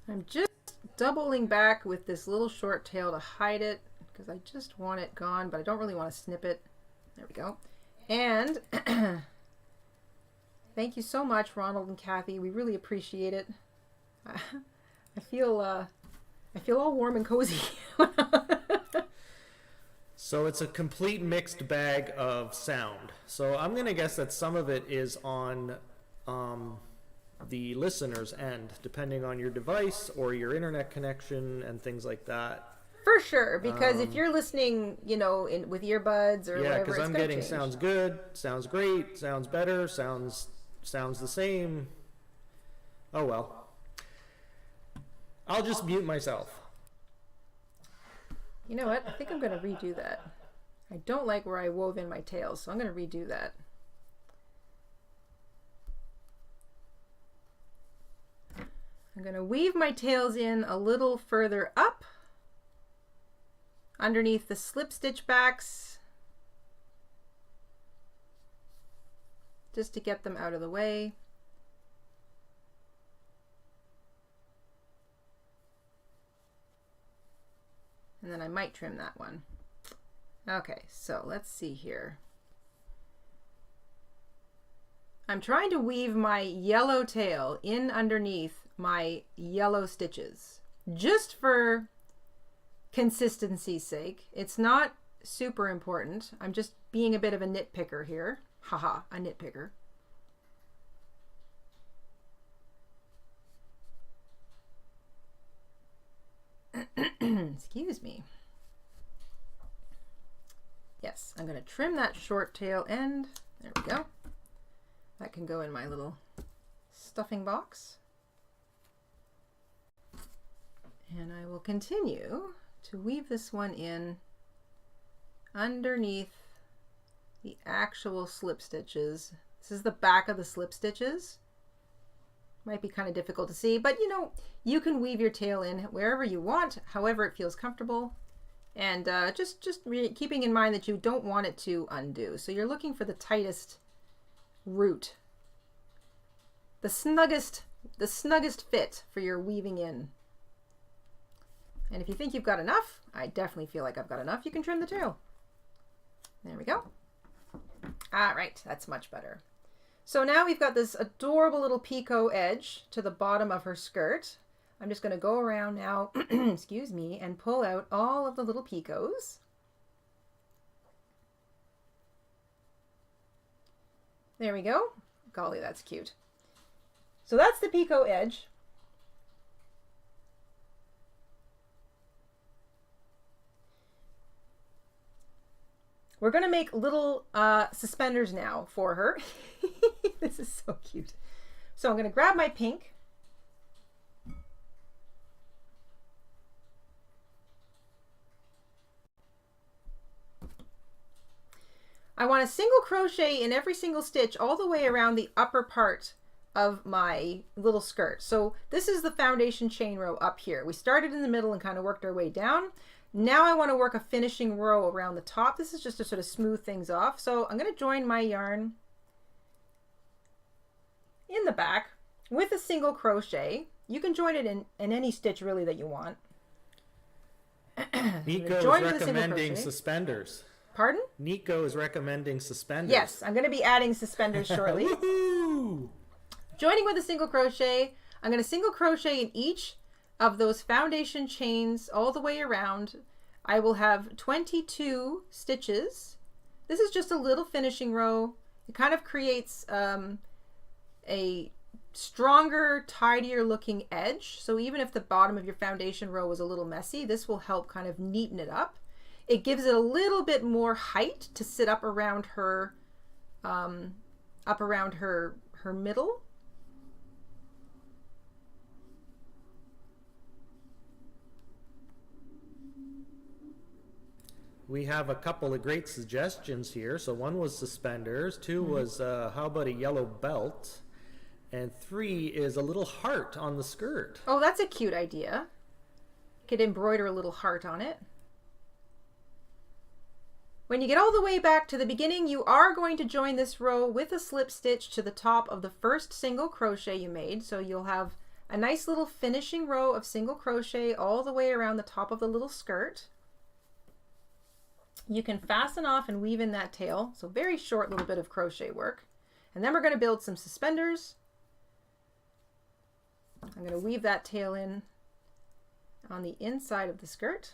I'm just doubling back with this little short tail to hide it because I just want it gone, but I don't really want to snip it. There we go. And thank you so much, Ronald and Kathy. We really appreciate it. I feel all warm and cozy. So it's a complete mixed bag of sound. So I'm going to guess that some of it is on the listener's end, depending on your device or your internet connection and things like that. For sure, because if you're listening, you know, with earbuds or whatever, yeah, because I'm getting change. Sounds good, sounds great, sounds better, sounds the same. Oh well. I'll just mute myself. You know what? I think I'm going to redo that. I don't like where I wove in my tails, so I'm going to redo that. I'm going to weave my tails in a little further up underneath the slip stitch backs just to get them out of the way. And then I might trim that one. Okay, so let's see here. I'm trying to weave my yellow tail in underneath my yellow stitches, just for consistency's sake. It's not super important. I'm just being a bit of a nitpicker here. Haha, a nitpicker. Excuse me. Yes, I'm going to trim that short tail end. There we go. That can go in my little stuffing box. And I will continue to weave this one in underneath the actual slip stitches. This is the back of the slip stitches. Might be kind of difficult to see, but you know, you can weave your tail in wherever you want, however it feels comfortable. And just keeping in mind that you don't want it to undo. So you're looking for the tightest root, the snuggest fit for your weaving in. And if you think you've got enough, I definitely feel like I've got enough, you can trim the tail. There we go. All right, that's much better. So now we've got this adorable little picot edge to the bottom of her skirt. I'm just going to go around now, excuse me, and pull out all of the little picots. There we go. Golly, that's cute. So that's the picot edge. We're going to make little suspenders now for her. This is so cute. So I'm going to grab my pink. I want a single crochet in every single stitch all the way around the upper part of my little skirt. So this is the foundation chain row up here. We started in the middle and kind of worked our way down. Now I want to work a finishing row around the top. This is just to sort of smooth things off. So I'm going to join my yarn in the back with a single crochet. You can join it in any stitch really that you want. Nico is recommending suspenders. Pardon? Nico is recommending suspenders. Yes, I'm going to be adding suspenders shortly. Woohoo! Joining with a single crochet, I'm going to single crochet in each of those foundation chains all the way around. I will have 22 stitches. This is just a little finishing row. It kind of creates a stronger, tidier looking edge. So even if the bottom of your foundation row was a little messy, this will help kind of neaten it up. It gives it a little bit more height to sit up around her middle. We have a couple of great suggestions here. So one was suspenders, two was how about a yellow belt, and 3 is a little heart on the skirt. Oh, that's a cute idea. Could embroider a little heart on it. When you get all the way back to the beginning, you are going to join this row with a slip stitch to the top of the first single crochet you made. So you'll have a nice little finishing row of single crochet all the way around the top of the little skirt. You can fasten off and weave in that tail. So very short little bit of crochet work. And then we're going to build some suspenders. I'm going to weave that tail in on the inside of the skirt.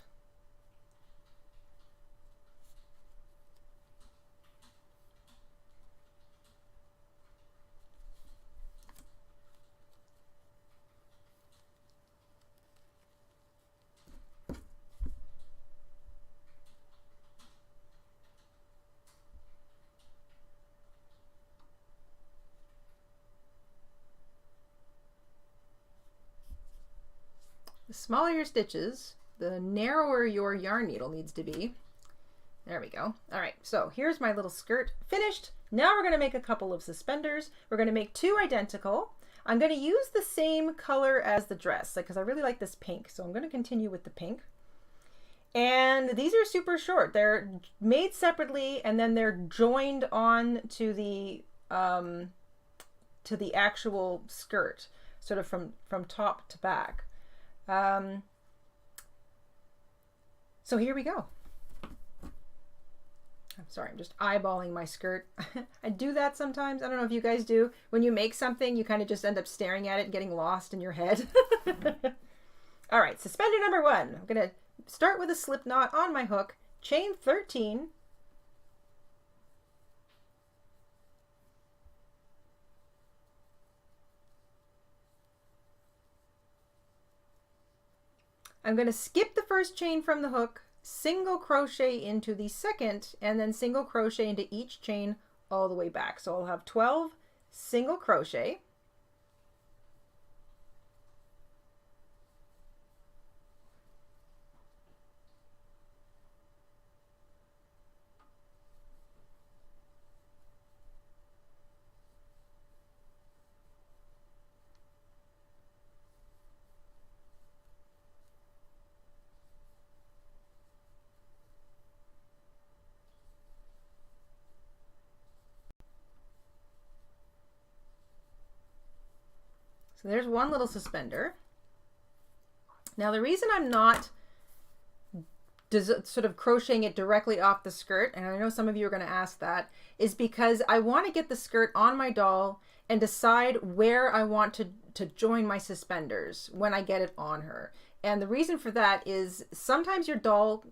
The smaller your stitches, the narrower your yarn needle needs to be. There we go. All right, so here's my little skirt finished. Now we're going to make a couple of suspenders. We're going to make 2 identical. I'm going to use the same color as the dress because I really like this pink. So I'm going to continue with the pink. And these are super short. They're made separately and then they're joined on to the actual skirt, sort of from top to back. So here we go. I'm sorry, I'm just eyeballing my skirt. I do that sometimes. I don't know if you guys do. When you make something, you kind of just end up staring at it and getting lost in your head. All right, suspender number 1. I'm going to start with a slip knot on my hook, chain 13. I'm going to skip the first chain from the hook, single crochet into the second, and then single crochet into each chain all the way back. So I'll have 12 single crochet. So there's one little suspender. Now the reason I'm not sort of crocheting it directly off the skirt, and I know some of you are going to ask that, is because I want to get the skirt on my doll and decide where I want to join my suspenders when I get it on her. And the reason for that is sometimes your doll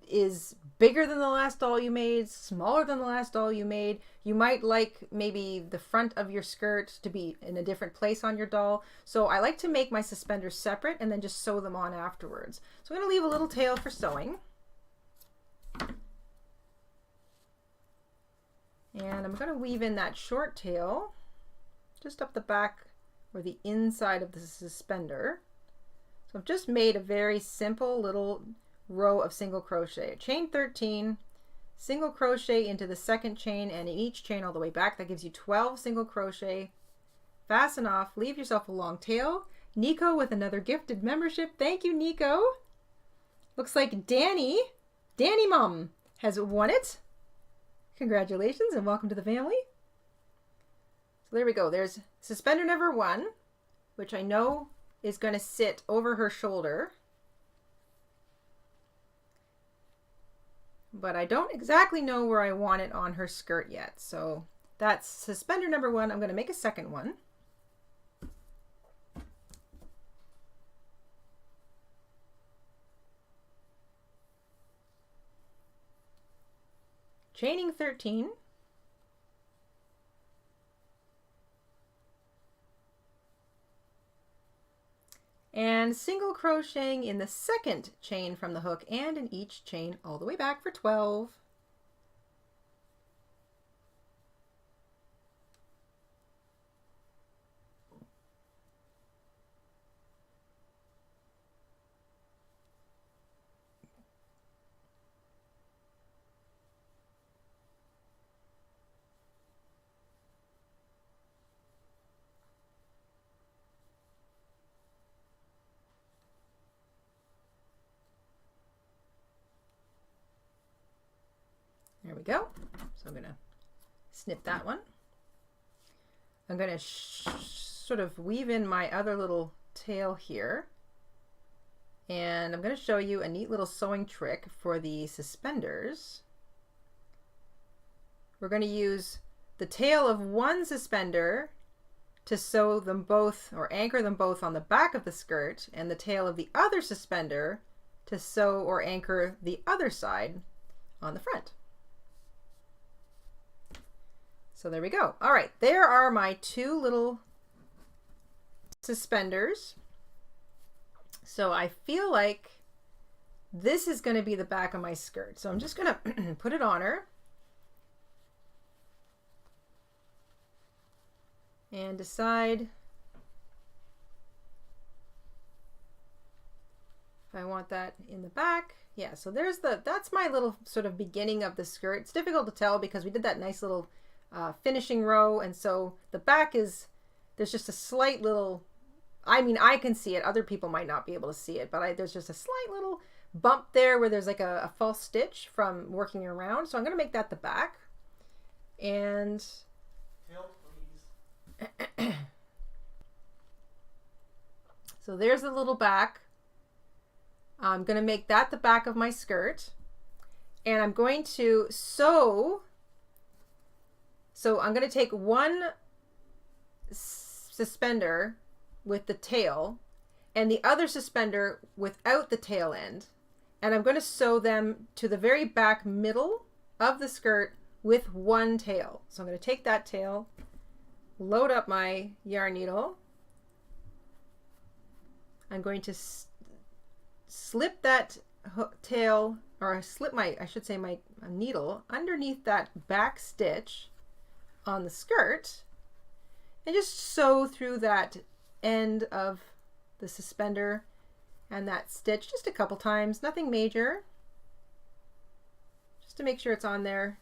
is bigger than the last doll you made, smaller than the last doll you made. You might like maybe the front of your skirt to be in a different place on your doll. So I like to make my suspenders separate and then just sew them on afterwards. So I'm going to leave a little tail for sewing. And I'm going to weave in that short tail just up the back or the inside of the suspender. So I've just made a very simple little row of single crochet. Chain 13, single crochet into the second chain and in each chain all the way back. That gives you 12 single crochet. Fasten off, leave yourself a long tail. Nico with another gifted membership. Thank you, Nico. Looks like Danny Mom has won it. Congratulations and welcome to the family. So there we go. There's suspender number 1, which I know is going to sit over her shoulder. But I don't exactly know where I want it on her skirt yet. So that's suspender number 1. I'm going to make a second one. Chaining 13. And single crocheting in the second chain from the hook and in each chain all the way back for 12. There we go. So I'm going to snip that one. I'm going to sort of weave in my other little tail here. And I'm going to show you a neat little sewing trick for the suspenders. We're going to use the tail of one suspender to sew them both or anchor them both on the back of the skirt, and the tail of the other suspender to sew or anchor the other side on the front. So there we go. All right, there are my 2 little suspenders. So I feel like this is going to be the back of my skirt. So I'm just going to put it on her and decide if I want that in the back. Yeah, so that's my little sort of beginning of the skirt. It's difficult to tell because we did that nice little finishing row, and so the back there's just a slight little, I mean, I can see it, other people might not be able to see it, but there's just a slight little bump there where there's like a false stitch from working around. So I'm going to make that the back. And help, please. So there's the little back. I'm going to make that the back of my skirt, and I'm going to sew. So I'm going to take one suspender with the tail and the other suspender without the tail end, and I'm going to sew them to the very back middle of the skirt with one tail. So I'm going to take that tail, load up my yarn needle. I'm going to slip that tail, or slip my, I should say my needle underneath that back stitch on the skirt, and just sew through that end of the suspender and that stitch just a couple times, nothing major, just to make sure it's on there,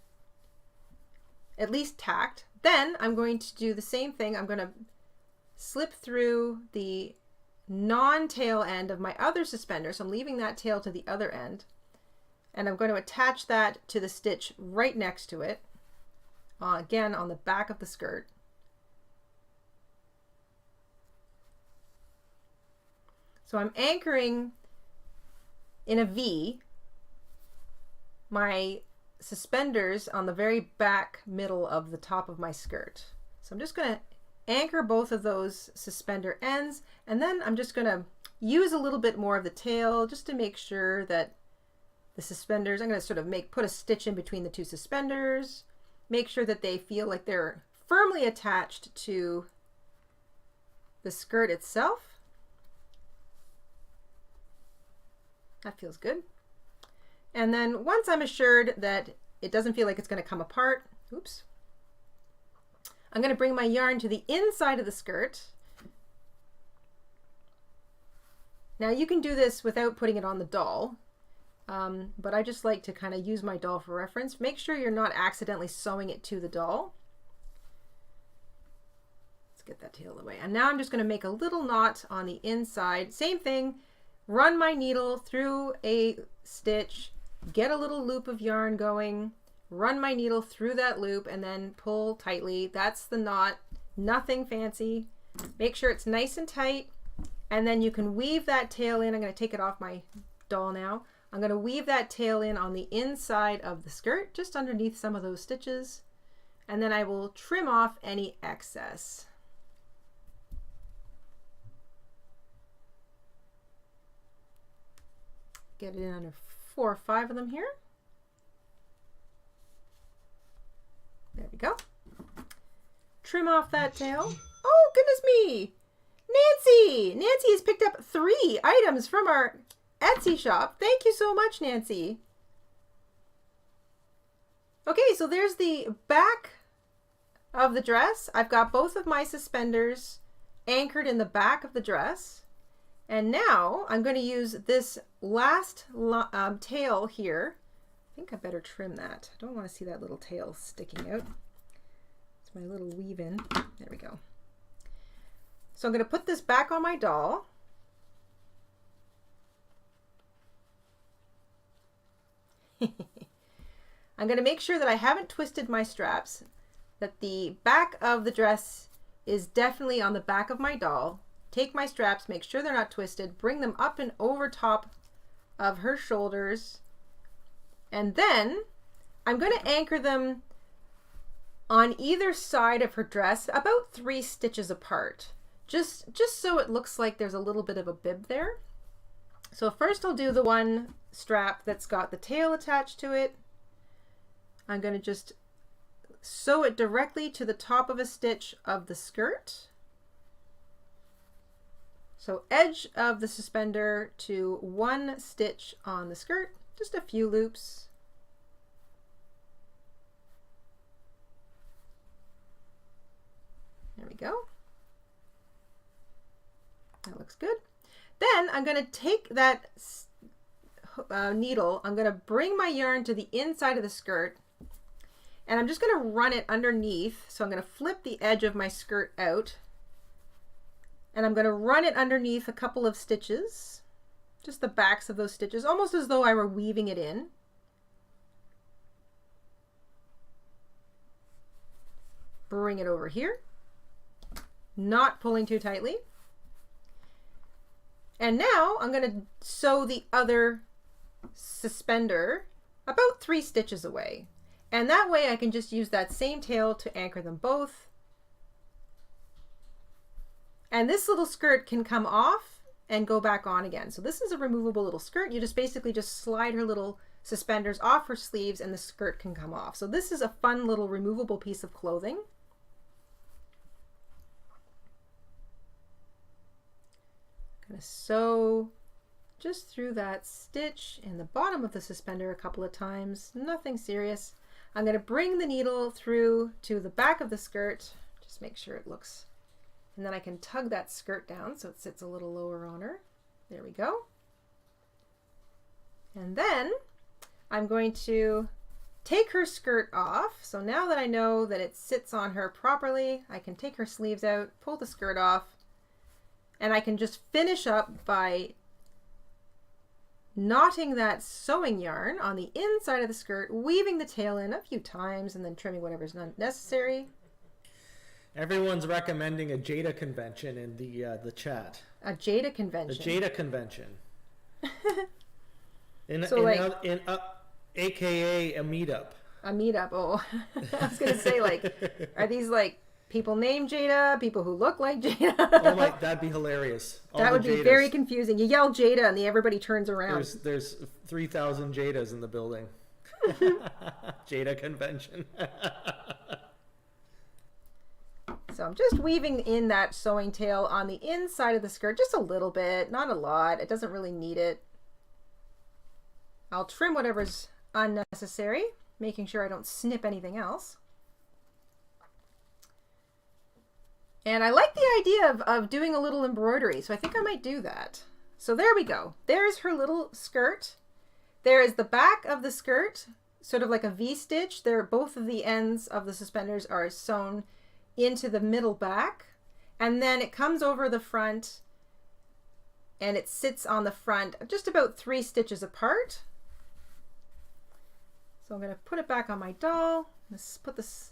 at least tacked. Then I'm going to do the same thing. I'm going to slip through the non-tail end of my other suspender, so I'm leaving that tail to the other end, and I'm going to attach that to the stitch right next to it, again on the back of the skirt. So I'm anchoring in a V my suspenders on the very back middle of the top of my skirt. So I'm just going to anchor both of those suspender ends, and then I'm just going to use a little bit more of the tail just to make sure that the suspenders, I'm going to sort of put a stitch in between the 2 suspenders, make sure that they feel like they're firmly attached to the skirt itself. That feels good. And then once I'm assured that it doesn't feel like it's going to come apart, oops, I'm going to bring my yarn to the inside of the skirt. Now you can do this without putting it on the doll. but I just like to kind of use my doll for reference. Make sure you're not accidentally sewing it to the doll. Let's get that tail away. And now I'm just going to make a little knot on the inside. Same thing, run my needle through a stitch, get a little loop of yarn going, run my needle through that loop, and then pull tightly. That's the knot, nothing fancy. Make sure it's nice and tight, and then you can weave that tail in. I'm going to take it off my doll now. I'm going to weave that tail in on the inside of the skirt, just underneath some of those stitches, and then I will trim off any excess. Get it in under 4 or 5 of them here. There we go. Trim off that tail. Oh, goodness me! Nancy! Nancy has picked up 3 items from our Etsy shop. Thank you so much, Nancy. Okay, so there's the back of the dress. I've got both of my suspenders anchored in the back of the dress. And now I'm going to use this last tail here. I think I better trim that. I don't want to see that little tail sticking out. It's my little weave in. There we go. So I'm going to put this back on my doll. I'm going to make sure that I haven't twisted my straps, that the back of the dress is definitely on the back of my doll. Take my straps, make sure they're not twisted, bring them up and over top of her shoulders, and then I'm going to anchor them on either side of her dress about 3 stitches apart, just so it looks like there's a little bit of a bib there. So first I'll do the one strap that's got the tail attached to it. I'm going to just sew it directly to the top of a stitch of the skirt. So edge of the suspender to 1 stitch on the skirt, just a few loops. There we go. That looks good. Then I'm going to take that needle, I'm going to bring my yarn to the inside of the skirt, and I'm just going to run it underneath. So I'm going to flip the edge of my skirt out, and I'm going to run it underneath a couple of stitches, just the backs of those stitches, almost as though I were weaving it in. Bring it over here, not pulling too tightly. And now I'm going to sew the other suspender about 3 stitches away. And that way I can just use that same tail to anchor them both. And this little skirt can come off and go back on again. So this is a removable little skirt. You just basically just slide her little suspenders off her sleeves and the skirt can come off. So this is a fun little removable piece of clothing. Going to sew just through that stitch in the bottom of the suspender a couple of times, nothing serious. I'm going to bring the needle through to the back of the skirt, just make sure it looks, and then I can tug that skirt down so it sits a little lower on her. There we go. And then I'm going to take her skirt off. So now that I know that it sits on her properly, I can take her sleeves out, pull the skirt off, and I can just finish up by knotting that sewing yarn on the inside of the skirt, weaving the tail in a few times, and then trimming whatever's not necessary. Everyone's recommending a Jayda convention in the chat. A Jayda convention. The Jayda convention. AKA a meetup. A meetup. Oh, I was gonna say, like, are these like people named Jayda, people who look like Jayda? Oh my, that'd be hilarious. That would be very confusing. You yell Jayda and everybody turns around. There's 3,000 Jaydas in the building. Jayda convention. So I'm just weaving in that sewing tail on the inside of the skirt, just a little bit, not a lot. It doesn't really need it. I'll trim whatever's unnecessary, making sure I don't snip anything else. And I like the idea of doing a little embroidery, so I think I might do that. So there we go. There's her little skirt. There is the back of the skirt, sort of like a V-stitch. There, both of the ends of the suspenders are sewn into the middle back, and then it comes over the front and it sits on the front just about 3 stitches apart. So I'm going to put it back on my doll. Let's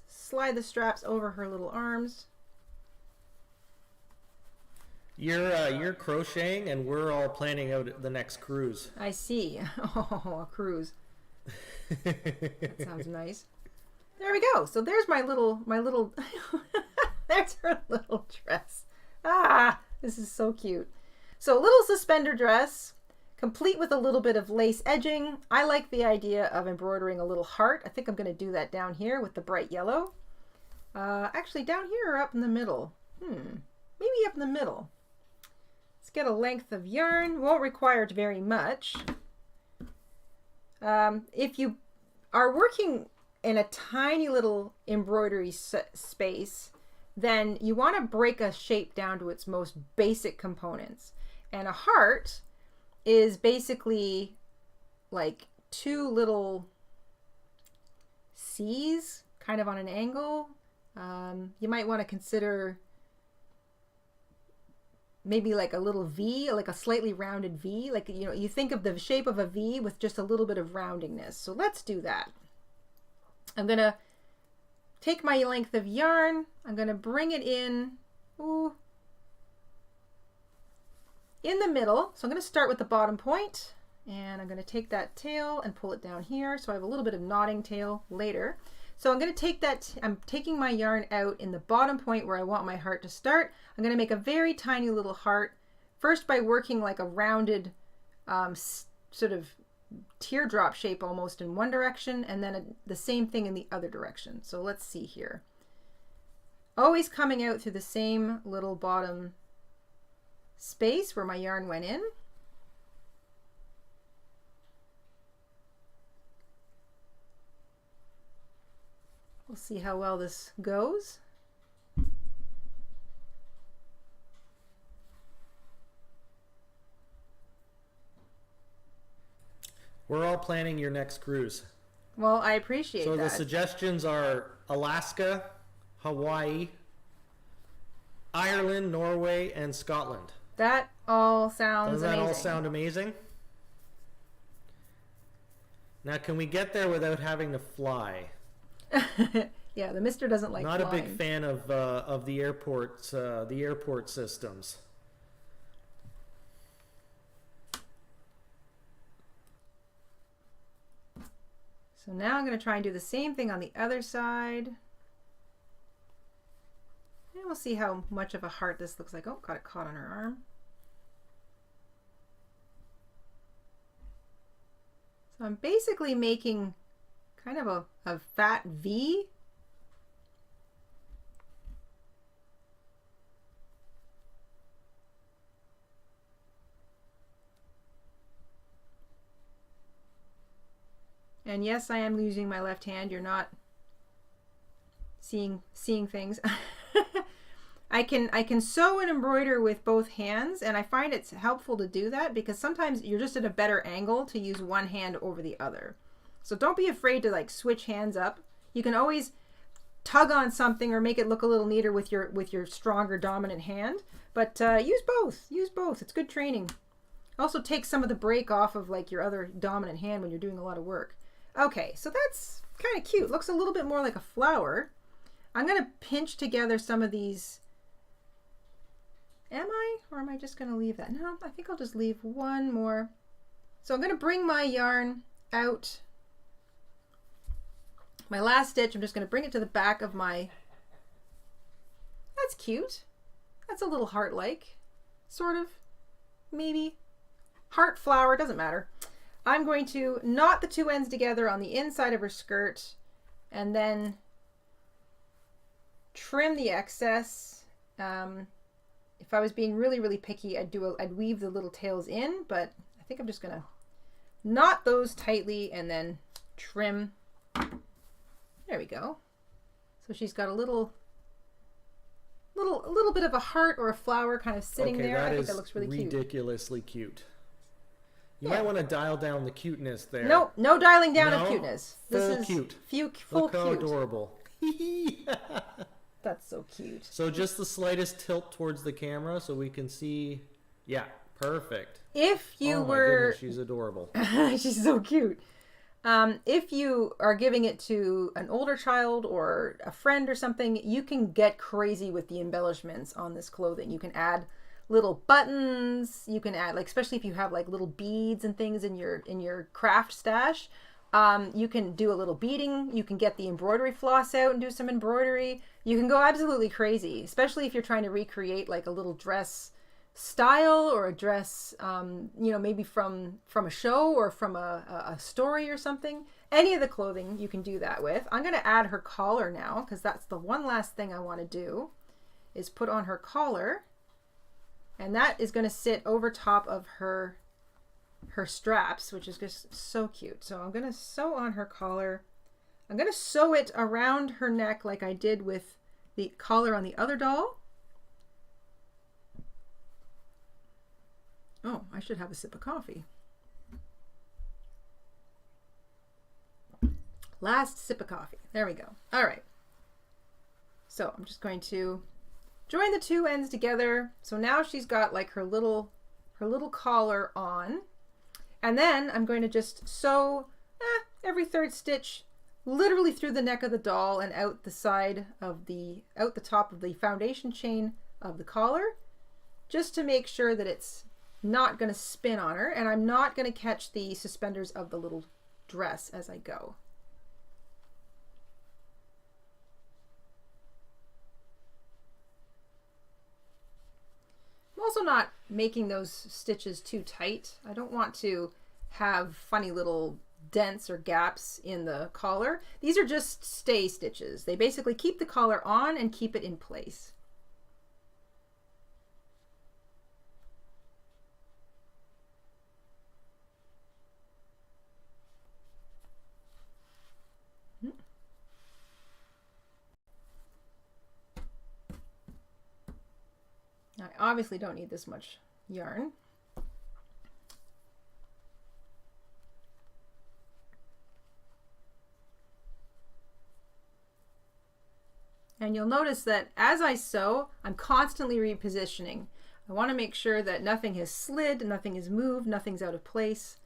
slide the straps over her little arms. You're crocheting, and we're all planning out the next cruise. I see. Oh, a cruise. That sounds nice. There we go. So there's my little there's her little dress. Ah, this is so cute. So a little suspender dress, complete with a little bit of lace edging. I like the idea of embroidering a little heart. I think I'm going to do that down here with the bright yellow. Actually, down here or up in the middle? Maybe up in the middle. Let's get a length of yarn. Won't require very much. If you are working in a tiny little embroidery space, then you want to break a shape down to its most basic components. And a heart is basically like 2 little C's kind of on an angle. You might want to consider maybe like a little V, like a slightly rounded V. Like, you know, you think of the shape of a V with just a little bit of roundingness. So let's do that. I'm going to take my length of yarn. I'm going to bring it in in the middle. So I'm going to start with the bottom point, and I'm going to take that tail and pull it down here. So I have a little bit of knotting tail later. So I'm going to take that, I'm taking my yarn out in the bottom point where I want my heart to start. I'm going to make a very tiny little heart, first by working like a rounded sort of teardrop shape almost in one direction, and then the same thing in the other direction. So let's see here. Always coming out through the same little bottom space where my yarn went in. We'll see how well this goes. We're all planning your next cruise. Well, I appreciate that. So the suggestions are Alaska, Hawaii, Ireland, Norway, and Scotland. That all sounds amazing. Doesn't that all sound amazing? Now, can we get there without having to fly? Yeah, the mister doesn't like Not flying. a big fan of the airport systems. So now I'm going to try and do the same thing on the other side. And we'll see how much of a heart this looks like. Oh, got it caught on her arm. So I'm basically making kind of a fat V. And yes, I am using my left hand. You're not seeing things. I can sew and embroider with both hands, and I find it's helpful to do that because sometimes you're just at a better angle to use one hand over the other. So don't be afraid to like switch hands up. You can always tug on something or make it look a little neater with your stronger dominant hand, but use both. Use both. It's good training. Also take some of the break off of like your other dominant hand when you're doing a lot of work. Okay, so that's kind of cute. Looks a little bit more like a flower. I'm going to pinch together some of these. Am I? Or am I just going to leave that? No, I think I'll just leave one more. So I'm going to bring my yarn out. My last stitch, I'm just going to bring it to the back of my... That's cute. That's a little heart-like. Sort of. Maybe. Heart flower, doesn't matter. I'm going to knot the 2 ends together on the inside of her skirt and then trim the excess. If I was being really, really picky, I'd weave the little tails in, but I think I'm just gonna knot those tightly and then trim. There we go. So she's got a little bit of a heart or a flower kind of sitting there. I think that looks really cute. Ridiculously cute. You might want to dial down the cuteness there. Nope, no dialing down No? of cuteness. Full This is cute. Full Look how cute. adorable. That's so cute. So just the slightest tilt towards the camera so we can see. Yeah, perfect. If you oh my goodness, she's adorable. She's so cute. If you are giving it to an older child or a friend or something, you can get crazy with the embellishments on this clothing. You can add little buttons. You can add, like, especially if you have like little beads and things in your craft stash. You can do a little beading. You can get the embroidery floss out and do some embroidery. You can go absolutely crazy, especially if you're trying to recreate like a little dress style or a dress, you know, maybe from a show or from a story or something. Any of the clothing you can do that with. I'm going to add her collar now because that's the one last thing I want to do is put on her collar, and that is going to sit over top of her straps, which is just so cute. So I'm going to sew on her collar. I'm going to sew it around her neck like I did with the collar on the other doll. Oh, I should have a sip of coffee. Last sip of coffee. There we go. All right. So I'm just going to join the two ends together. So now she's got like her little collar on. And then I'm going to just sew every third stitch literally through the neck of the doll and out the side of out the top of the foundation chain of the collar, just to make sure that it's not going to spin on her, and I'm not going to catch the suspenders of the little dress as I go. I'm also not making those stitches too tight. I don't want to have funny little dents or gaps in the collar. These are just stay stitches. They basically keep the collar on and keep it in place. I obviously don't need this much yarn. And you'll notice that as I sew, I'm constantly repositioning. I want to make sure that nothing has slid, nothing has moved, nothing's out of place.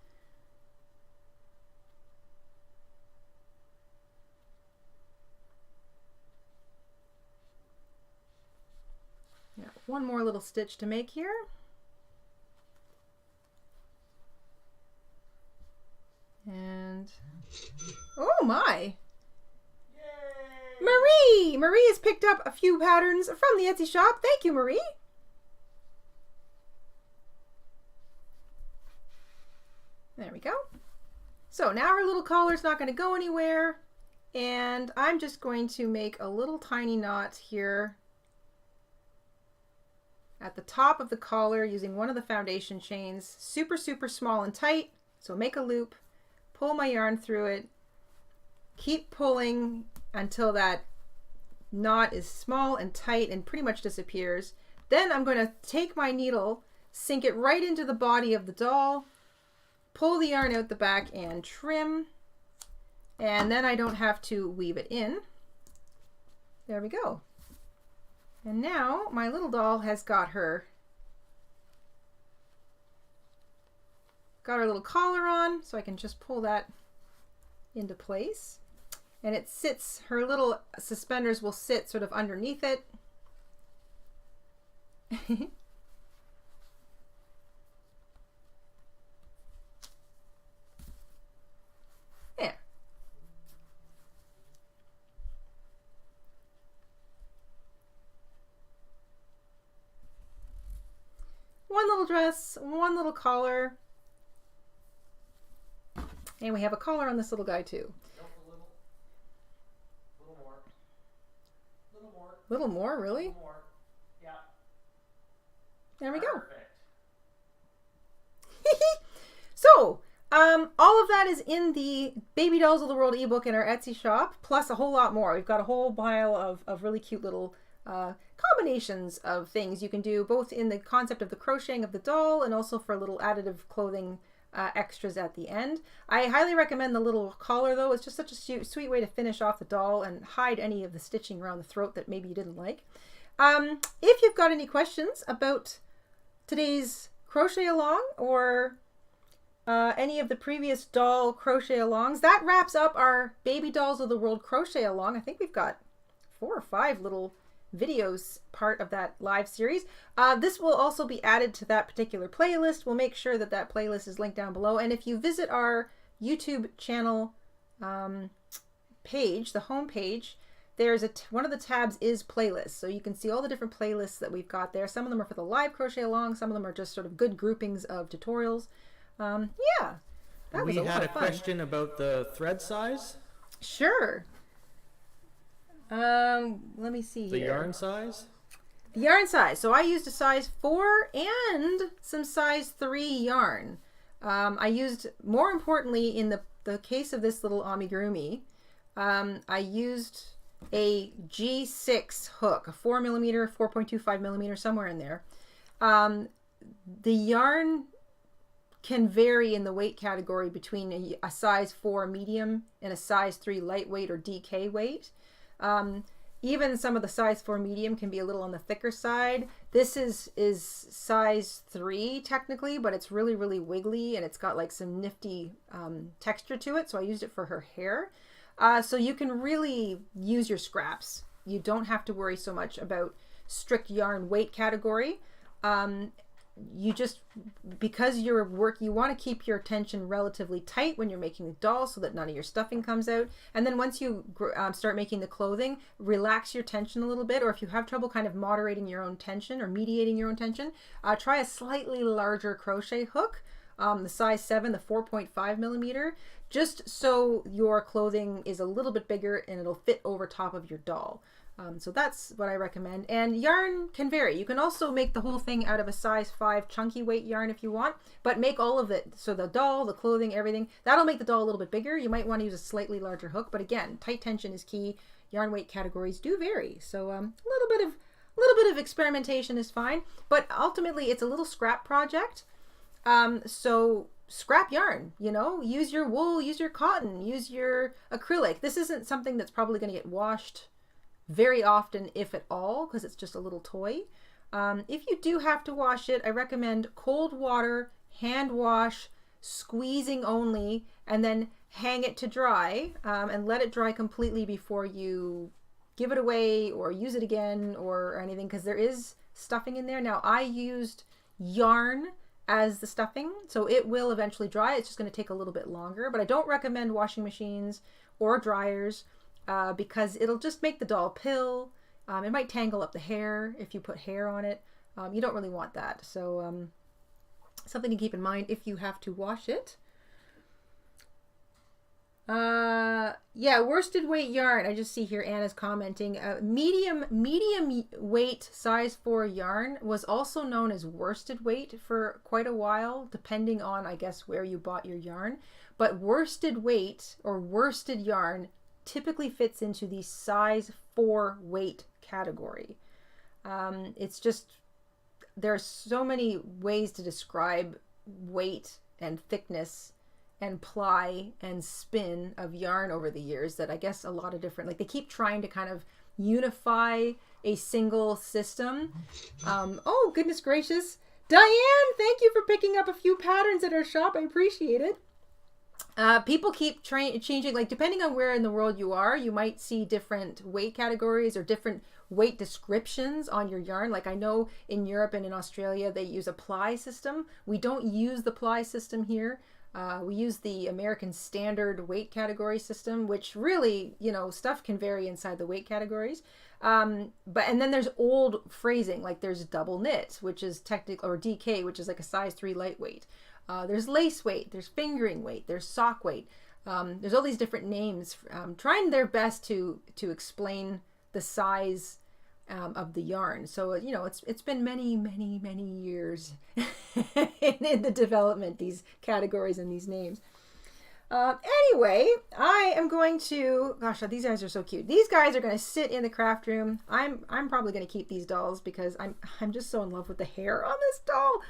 Yeah, one more little stitch to make here. And oh my! Marie! Marie has picked up a few patterns from the Etsy shop. Thank you, Marie. There we go. So now her little collar's not going to go anywhere. And I'm just going to make a little tiny knot here at the top of the collar using one of the foundation chains. Super, super small and tight. So make a loop, pull my yarn through it, keep pulling until that knot is small and tight and pretty much disappears. Then I'm going to take my needle, sink it right into the body of the doll, pull the yarn out the back and trim, and then I don't have to weave it in. There we go. And now my little doll has got her little collar on, so I can just pull that into place. And it sits, her little suspenders will sit sort of underneath it. There. One little dress, one little collar. And we have a collar on this little guy too. Little more, really? Little more. Yeah. There we go. Perfect. So, all of that is in the Baby Dolls of the World ebook in our Etsy shop, plus a whole lot more. We've got a whole pile of really cute little combinations of things you can do, both in the concept of the crocheting of the doll and also for little additive clothing extras at the end. I highly recommend the little collar though. It's just such a sweet way to finish off the doll and hide any of the stitching around the throat that maybe you didn't like. If you've got any questions about today's crochet along or any of the previous doll crochet alongs, that wraps up our Baby Dolls of the World crochet along. I think we've got 4 or 5 little videos part of that live series. This will also be added to that particular playlist. We'll make sure that that playlist is linked down below. And if you visit our YouTube channel page, the home page, there's one of the tabs is playlists. So you can see all the different playlists that we've got there. Some of them are for the live crochet along. Some of them are just sort of good groupings of tutorials. Yeah, that was a lot of fun. We had a question about the thread size. Sure. Let me see here. The yarn size? The yarn size. So I used a size 4 and some size 3 yarn. I used, more importantly, in the case of this little amigurumi, I used a G6 hook, a 4mm, 4.25mm, somewhere in there. The yarn can vary in the weight category between a size 4 medium and a size 3 lightweight or DK weight. Even some of the size 4 medium can be a little on the thicker side. This is size 3 technically, but it's really, really wiggly and it's got like some nifty texture to it. So I used it for her hair. So you can really use your scraps. You don't have to worry so much about strict yarn weight category. You just, because your work, you want to keep your tension relatively tight when you're making the doll so that none of your stuffing comes out. And then once you start making the clothing, relax your tension a little bit, or if you have trouble kind of moderating your own tension or mediating your own tension, try a slightly larger crochet hook, the size 7, the 4.5mm, just so your clothing is a little bit bigger and it'll fit over top of your doll. So that's what I recommend. And yarn can vary. You can also make the whole thing out of a size 5 chunky weight yarn if you want, but make all of it. So the doll, the clothing, everything, that'll make the doll a little bit bigger. You might want to use a slightly larger hook, but again, tight tension is key. Yarn weight categories do vary. So a little bit of experimentation is fine, but ultimately it's a little scrap project. So scrap yarn, you know, use your wool, use your cotton, use your acrylic. This isn't something that's probably going to get washed very often, if at all, because it's just a little toy. If you do have to wash it, I recommend cold water, hand wash, squeezing only, and then hang it to dry and let it dry completely before you give it away or use it again or anything, because there is stuffing in there. Now I used yarn as the stuffing, so it will eventually dry. It's just going to take a little bit longer, but I don't recommend washing machines or dryers because it'll just make the doll pill. It might tangle up the hair if you put hair on it. You don't really want that. So something to keep in mind if you have to wash it. Yeah, worsted weight yarn. I just see here Anna's commenting. Medium weight size 4 yarn was also known as worsted weight for quite a while, depending on, I guess, where you bought your yarn. But worsted weight or worsted yarn typically fits into the size 4 weight category. It's just, there's so many ways to describe weight and thickness and ply and spin of yarn over the years that I guess a lot of different, like they keep trying to kind of unify a single system. Oh, goodness gracious. Diane, thank you for picking up a few patterns at our shop. I appreciate it. People keep changing, like depending on where in the world you are, you might see different weight categories or different weight descriptions on your yarn. Like I know in Europe and in Australia, they use a ply system. We don't use the ply system here. We use the American standard weight category system, which really, you know, stuff can vary inside the weight categories. And then there's old phrasing, like there's double knit, which is technical, or DK, which is like a size 3 lightweight. There's lace weight, there's fingering weight, there's sock weight. There's all these different names, trying their best to explain the size of the yarn. So, you know, it's been many, many, many years in the development, these categories and these names. Anyway, I am going to, gosh, these guys are so cute. These guys are going to sit in the craft room. I'm probably going to keep these dolls because I'm just so in love with the hair on this doll.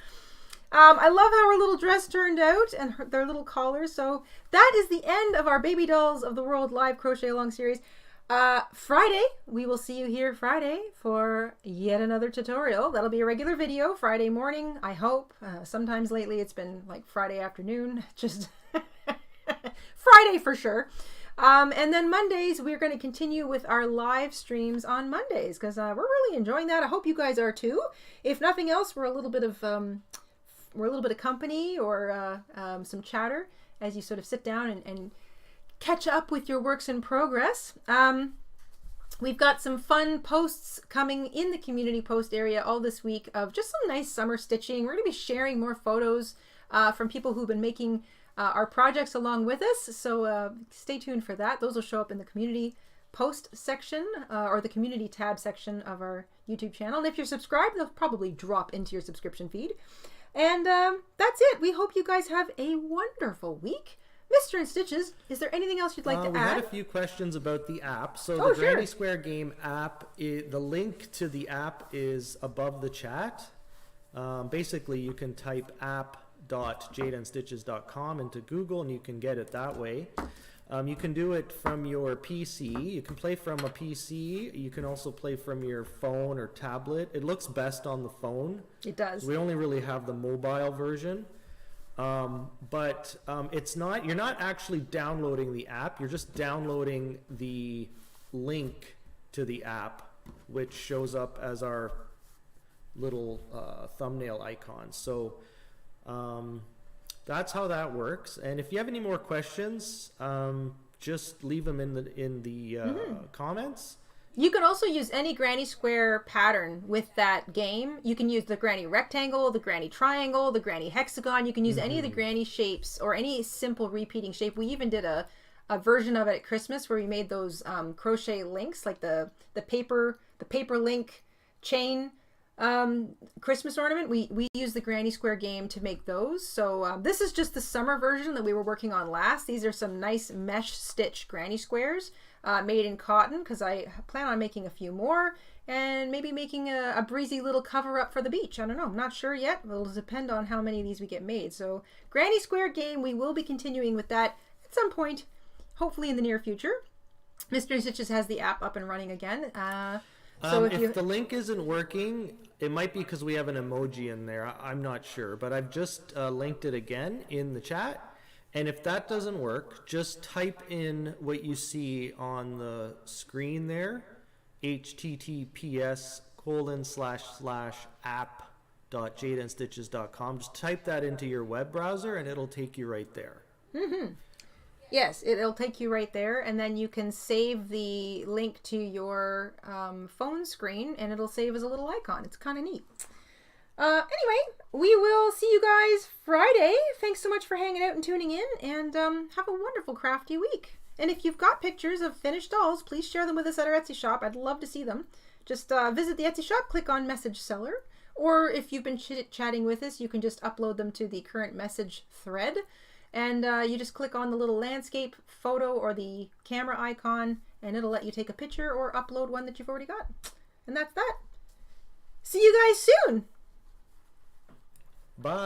I love how her little dress turned out and their little collars. So that is the end of our Baby Dolls of the World live crochet along series. Friday, we will see you here Friday for yet another tutorial. That'll be a regular video Friday morning, I hope. Sometimes lately it's been like Friday afternoon, just Friday for sure. And then Mondays, we're going to continue with our live streams on Mondays because we're really enjoying that. I hope you guys are too. If nothing else, we're a little bit of company or some chatter as you sort of sit down and catch up with your works in progress. We've got some fun posts coming in the community post area all this week of just some nice summer stitching. We're going to be sharing more photos from people who've been making our projects along with us. So stay tuned for that. Those will show up in the community post section or the community tab section of our YouTube channel. And if you're subscribed, they'll probably drop into your subscription feed. And that's it. We hope you guys have a wonderful week. Mr. InStitches, is there anything else you'd like to add? We had a few questions about the app. So the sure. Granny Square Game app, the link to the app is above the chat. Basically, you can type app.jaydaandstitches.com into Google and you can get it that way. You can do it from your PC. You can play from a PC. You can also play from your phone or tablet. It looks best on the phone. It does. We only really have the mobile version. But it's not, you're not actually downloading the app, you're just downloading the link to the app, which shows up as our little thumbnail icon. So that's how that works. And if you have any more questions, just leave them in the comments. You can also use any Granny Square pattern with that game. You can use the Granny Rectangle, the Granny Triangle, the Granny Hexagon. You can use any of the Granny shapes or any simple repeating shape. We even did a version of it at Christmas where we made those crochet links, like the paper link chain Christmas ornament. We used the Granny Square game to make those. So this is just the summer version that we were working on last. These are some nice mesh stitch Granny Squares. Made in cotton because I plan on making a few more and maybe making a breezy little cover up for the beach. I don't know. I'm not sure yet. It'll depend on how many of these we get made. So Granny Square game, we will be continuing with that at some point, hopefully in the near future. Mr. InStitches has the app up and running again. So if the link isn't working, it might be because we have an emoji in there. I'm not sure, but I've just linked it again in the chat. And if that doesn't work, just type in what you see on the screen there, https://app.jaydaandstitches.com. Just type that into your web browser and it'll take you right there. Yes, it'll take you right there, and then you can save the link to your phone screen and it'll save as a little icon. It's kind of neat. Anyway, we will see you guys Friday. Thanks so much for hanging out and tuning in, and have a wonderful crafty week. And if you've got pictures of finished dolls, please share them with us at our Etsy shop. I'd love to see them. Just visit the Etsy shop, click on message seller, or if you've been chatting with us, you can just upload them to the current message thread, and you just click on the little landscape photo or the camera icon, and it'll let you take a picture or upload one that you've already got. And that's that. See you guys soon. Bye.